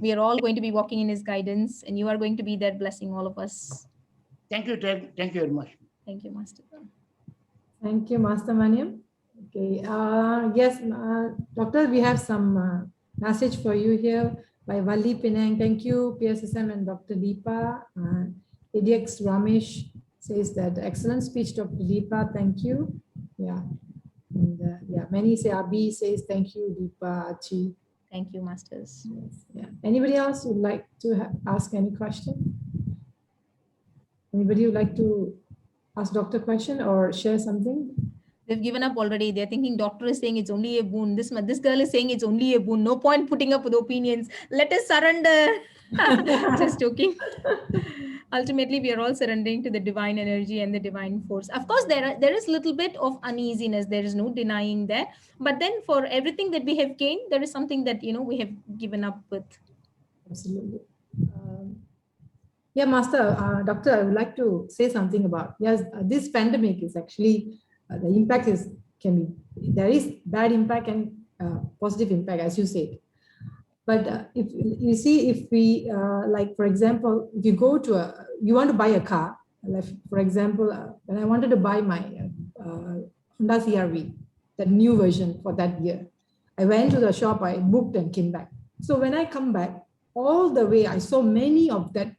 We are all going to be walking in his guidance, and you are going to be there blessing all of us. Thank you, thank you very much. Thank you, Master. Thank you, Master Maniam. Okay. Yes, Doctor, we have some message for you here by Valli Pinang. Thank you, PSSM and Dr. Deepa. ADX Ramesh says that excellent speech, Dr. Deepa. Thank you. Yeah. And yeah, many say Abi says thank you, Deepa, Achi. Thank you, Masters. Yes, yeah. Anybody else would like to ask any question? Anybody would like to ask doctor question or share something? They've given up already. They're thinking doctor is saying it's only a boon. This girl is saying it's only a boon. No point putting up with opinions. Let us surrender. Just joking. Ultimately, we are all surrendering to the divine energy and the divine force. Of course, there is a little bit of uneasiness. There is no denying that. But then for everything that we have gained, there is something that, we have given up with. Absolutely. Yeah, Master, Doctor, I would like to say something about, yes, this pandemic is actually, the impact there is bad impact and positive impact, as you said. But if you see, if we, like, for example, if you go to you want to buy a car, like, for example, when I wanted to buy my Honda CR-V, the new version for that year, I went to the shop, I booked and came back. So when I come back, all the way, I saw many of that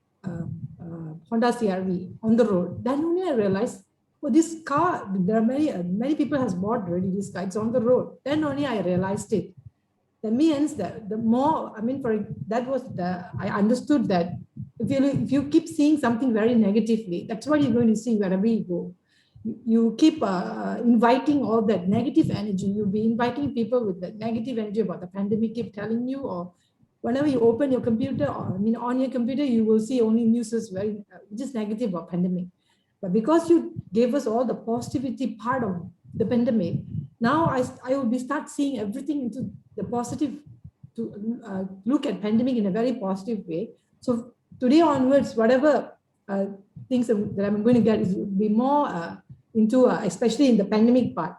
Honda CR-V on the road. Then only I realized, oh, this car, there are many people has bought already this car, it's on the road. Then only I realized it. That means that the more, I understood that if you keep seeing something very negatively, that's what you're going to see wherever you go. You keep inviting all that negative energy. You'll be inviting people with that negative energy about the pandemic, keep telling you, or whenever you open your computer, on your computer, you will see only news is very just negative about pandemic. But because you gave us all the positivity part of the pandemic, now I will start seeing everything into the positive, to look at pandemic in a very positive way. So today onwards, whatever things that I'm going to get is be more into, especially in the pandemic part,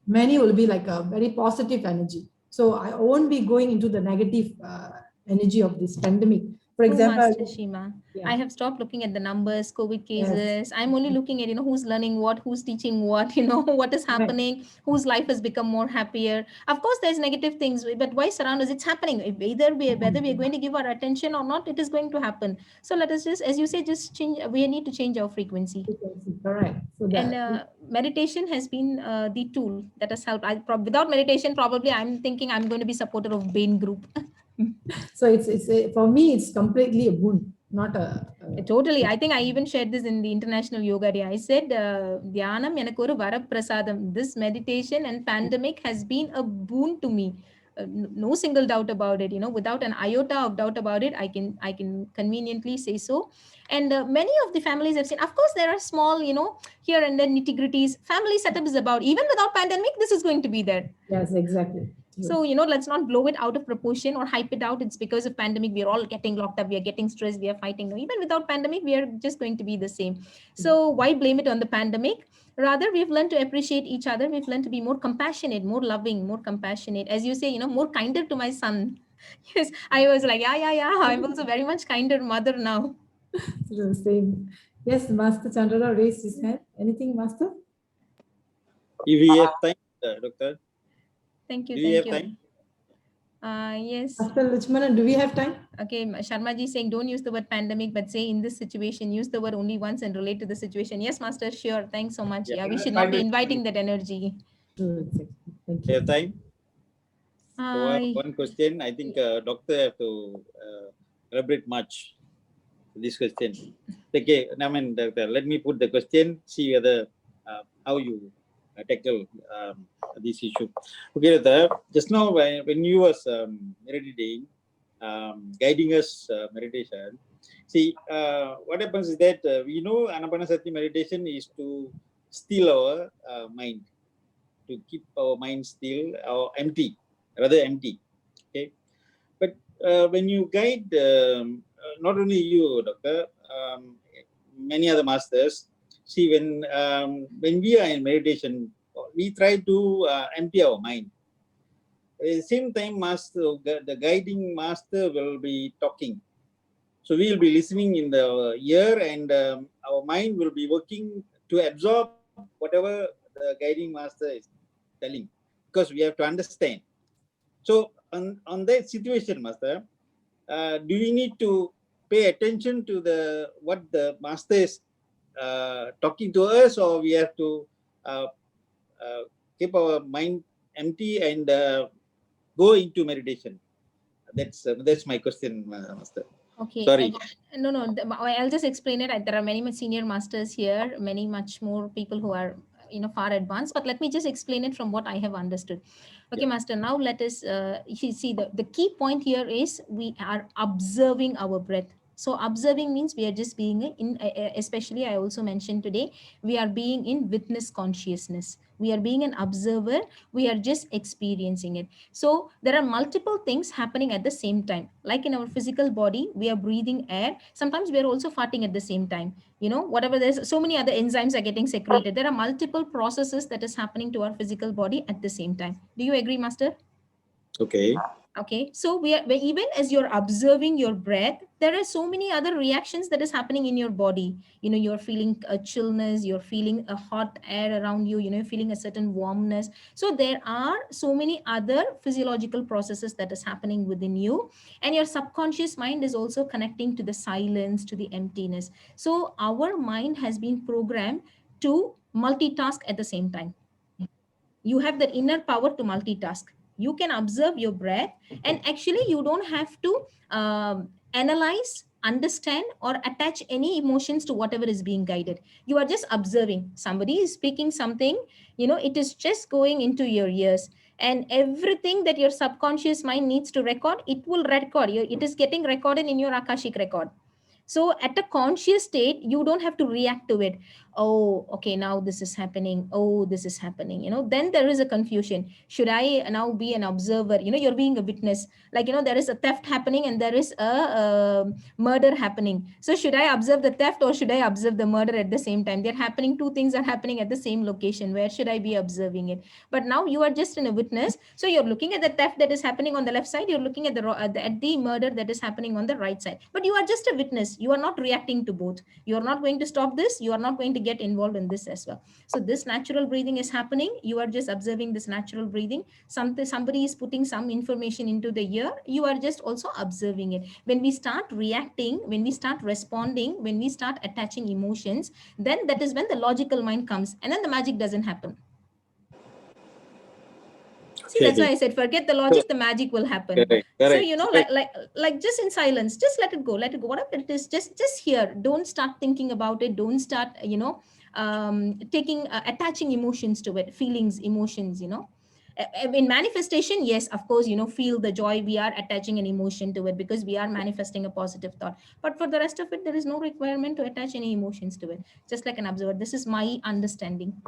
many will be like a very positive energy. So I won't be going into the negative energy of this pandemic. For example, Master Shima, yeah. I have stopped looking at the numbers, COVID cases. Yes. I'm only looking at, who's learning what, who's teaching what, what is happening, right, whose life has become more happier. Of course, there's negative things, but why surround us? It's happening. Whether we are going to give our attention or not, it is going to happen. So let us just, as you say, just change. We need to change our frequency. Correct. So and meditation has been the tool that has helped. Without meditation, probably I'm thinking I'm going to be supporter of bane group. So it's for me, it's completely a boon, not totally. I think I even shared this in the International Yoga Day. I said, Dhyanam enakoru varaprasadam. This meditation and pandemic has been a boon to me. No single doubt about it. Without an iota of doubt about it, I can conveniently say so. And many of the families I've seen, of course, there are small, here and there nitty-gritties. Family setup is about, even without pandemic, this is going to be there. Yes, exactly. So, let's not blow it out of proportion or hype it out. It's because of pandemic, we are all getting locked up. We are getting stressed. We are fighting. Even without pandemic, we are just going to be the same. So why blame it on the pandemic? Rather, we've learned to appreciate each other. We've learned to be more compassionate, more loving, more compassionate. As you say, more kinder to my son. Yes, I was like, yeah. I'm also very much kinder mother now. So same. Yes, Master Chandra raised his hand. Anything, Master? If we have time, Doctor. Thank you. Do you have time? Yes. Master Luchmana, do we have time? Okay, Sharma ji saying don't use the word pandemic, but say in this situation, use the word only once and relate to the situation. Yes, Master, sure. Thanks so much. Yeah, we should not be inviting that energy. Thank you. You have time? One question. I think Doctor have to elaborate much this question. Okay, Doctor, let me put the question. See whether how you tackle this issue. Okay, Doctor. Just now when you was meditating, guiding us meditation. See, what happens is that we know Anapanasati meditation is to still our mind, to keep our mind still or empty, rather empty. Okay, but when you guide, not only you, Doctor, many other masters. See, when we are in meditation, we try to empty our mind. at the same time, master, the guiding master will be talking. So we will be listening in the ear, and our mind will be working to absorb whatever the guiding master is telling, because we have to understand. So on that situation, master, do we need to pay attention to what the master is talking to us, or we have to uh, keep our mind empty and go into meditation? That's my question, master. Okay, Sorry. no, no, I'll just explain it. There are many much senior masters here, many much more people who are, far advanced. But let me just explain it from what I have understood. Okay, Yeah. master. Now let us see the key point here is we are observing our breath. So observing means we are just being especially I also mentioned today, we are being in witness consciousness. We are being an observer. We are just experiencing it. So there are multiple things happening at the same time. Like in our physical body, we are breathing air. Sometimes we are also farting at the same time. Whatever, there's so many other enzymes are getting secreted. There are multiple processes that is happening to our physical body at the same time. Do you agree, Master? Okay. Okay, so even as you're observing your breath, there are so many other reactions that is happening in your body. You're feeling a chillness, you're feeling a hot air around you, you're feeling a certain warmness. So there are so many other physiological processes that is happening within you, and your subconscious mind is also connecting to the silence, to the emptiness. So our mind has been programmed to multitask at the same time. You have the inner power to multitask. You can observe your breath, and actually you don't have to analyze, understand, or attach any emotions to whatever is being guided. You are just observing. Somebody is speaking something, it is just going into your ears, and everything that your subconscious mind needs to record, it will record. It is getting recorded in your akashic record. So at a conscious state, you don't have to react to it. Oh, okay, now this is happening. Oh, this is happening. Then there is a confusion. Should I now be an observer? You're being a witness. Like, there is a theft happening and there is a murder happening. So should I observe the theft or should I observe the murder at the same time? They're happening, two things are happening at the same location. Where should I be observing it? But now you are just in a witness. So you're looking at the theft that is happening on the left side. You're looking at the murder that is happening on the right side. But you are just a witness. You are not reacting to both. You are not going to stop this. You are not going to get involved in this as well. So this natural breathing is happening. You are just observing this natural breathing. Somebody is putting some information into the ear. You are just also observing it. When we start reacting, when we start responding, when we start attaching emotions, then that is when the logical mind comes, and then the magic doesn't happen. See, that's why I said, forget the logic, the magic will happen. Correct. So, Correct. like just in silence, just let it go, whatever it is, just here. Don't start thinking about it. Don't start, attaching emotions to it, feelings, emotions, In manifestation, yes, of course, feel the joy. We are attaching an emotion to it because we are manifesting a positive thought. But for the rest of it, there is no requirement to attach any emotions to it. Just like an observer. This is my understanding.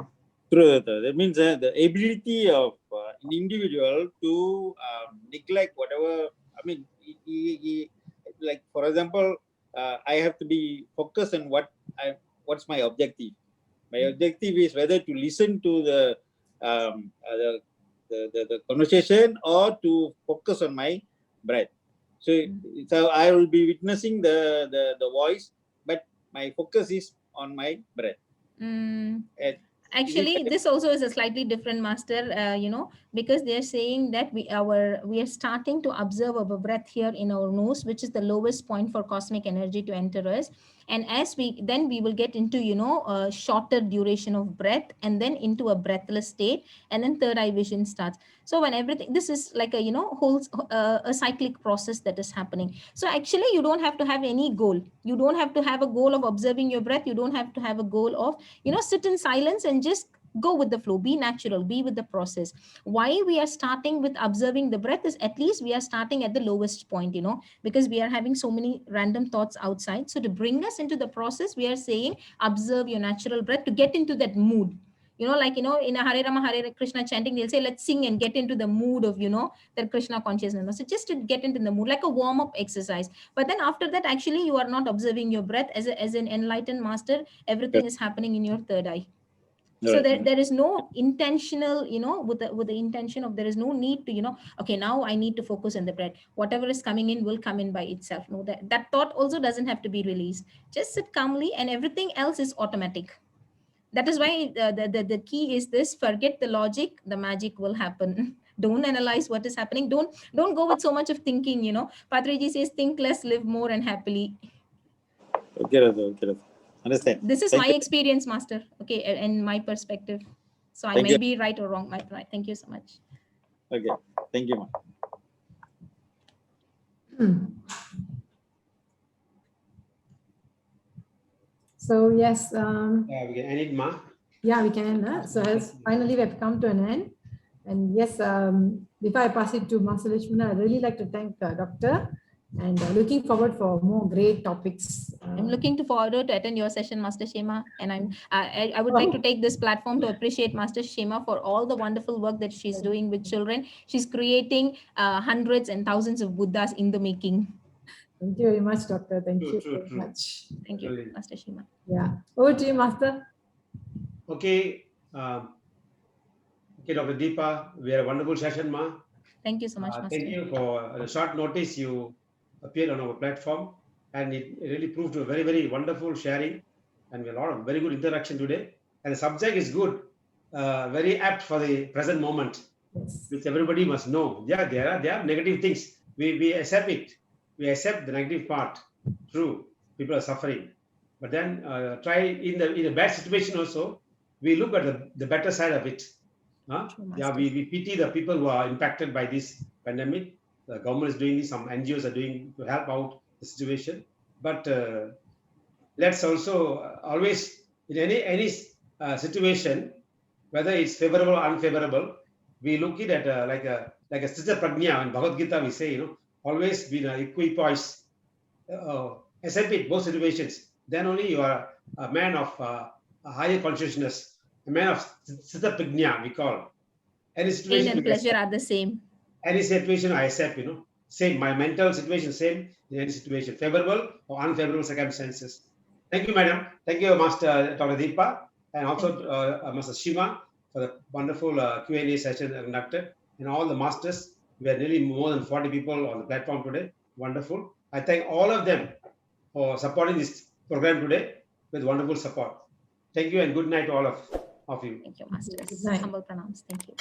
True. That means the ability of an individual to neglect whatever. I mean, like for example, I have to be focused on what's my objective. My objective is whether to listen to um, uh, the, the conversation or to focus on my breath. So I will be witnessing the voice, but my focus is on my breath. Mm. And is it Actually, this also is a slightly different, master, because they're saying that we are starting to observe our breath here in our nose, which is the lowest point for cosmic energy to enter us. And as we will get into, a shorter duration of breath, and then into a breathless state, and then third eye vision starts. So when everything, this is like a, whole a cyclic process that is happening. So actually, you don't have to have any goal. You don't have to have a goal of observing your breath. You don't have to have a goal of, sit in silence and just go with the flow, be natural, be with the process. Why we are starting with observing the breath is, at least we are starting at the lowest point, because we are having so many random thoughts outside. So to bring us into the process, we are saying observe your natural breath to get into that mood. Like, in a Hare Rama Hare Krishna chanting, they'll say, let's sing and get into the mood of, that Krishna consciousness. So just to get into the mood, like a warm-up exercise. But then after that, actually, you are not observing your breath as an enlightened master. Everything is happening in your third eye. So Right. there is no intentional, with the intention of, there is no need to, okay, now I need to focus on the breath. Whatever is coming in will come in by itself. No, that thought also doesn't have to be released. Just sit calmly, and everything else is automatic. That is why the key is this: forget the logic, the magic will happen. Don't analyze what is happening. Don't go with so much of thinking. Patriji says, think less, live more, and happily. Okay, Radha, okay, Radha. Understand. This is Thank my you. experience, master. Okay, and my perspective. So I Thank may you. be right or wrong. Right. Thank you so much. Okay. Thank you, ma. So yes, We can end it, Ma. yeah, we can. So as finally we have come to an end. And yes, before I pass it to Master Lakshmana, I'd really like to thank Doctor, and looking forward for more great topics. I'm looking forward to attend your session, Master Shema, and I would like to take this platform to appreciate Master Shema for all the wonderful work that she's doing with children. She's creating hundreds and thousands of Buddhas in the making. Thank you very much, Doctor. Thank you True. very much. Thank you, Really. Master Shema. Yeah. Over to you, Master. Okay. Okay, Dr. Deepa, we had a wonderful session, Ma. Thank you so much, Master. Thank you for a short notice you appeared on our platform, and it really proved to a very, very wonderful sharing, and a lot of very good interaction today. And the subject is good, very apt for the present moment, Yes. which everybody must know. Yeah, there are negative things. We accept it. We accept the negative part. True, people are suffering, but then try in a bad situation also. We look at the better side of it. True, Yeah, Master. we pity the people who are impacted by this pandemic. The government is doing this, some NGOs are doing to help out the situation. But let's also always, in any situation, whether it's favorable or unfavorable, we look it at like a Sthita Prajna. In Bhagavad Gita, we say, always be equipoise, accept it, both situations. Then only you are a man of a higher consciousness, a man of Sthita Prajna, we call. Any Pain situation, and pleasure are the same. any situation I accept, same, my mental situation, same in any situation, favorable or unfavorable circumstances. Thank you, madam. Thank you, Master Dr. Deepa, and also Master Shiva for the wonderful Q&A session conducted, and all the masters. We are nearly more than 40 people on the platform today. Wonderful. I thank all of them for supporting this program today with wonderful support. Thank you and good night to all of you. Thank you, Masters. Good night. Humble pronouns. Thank you.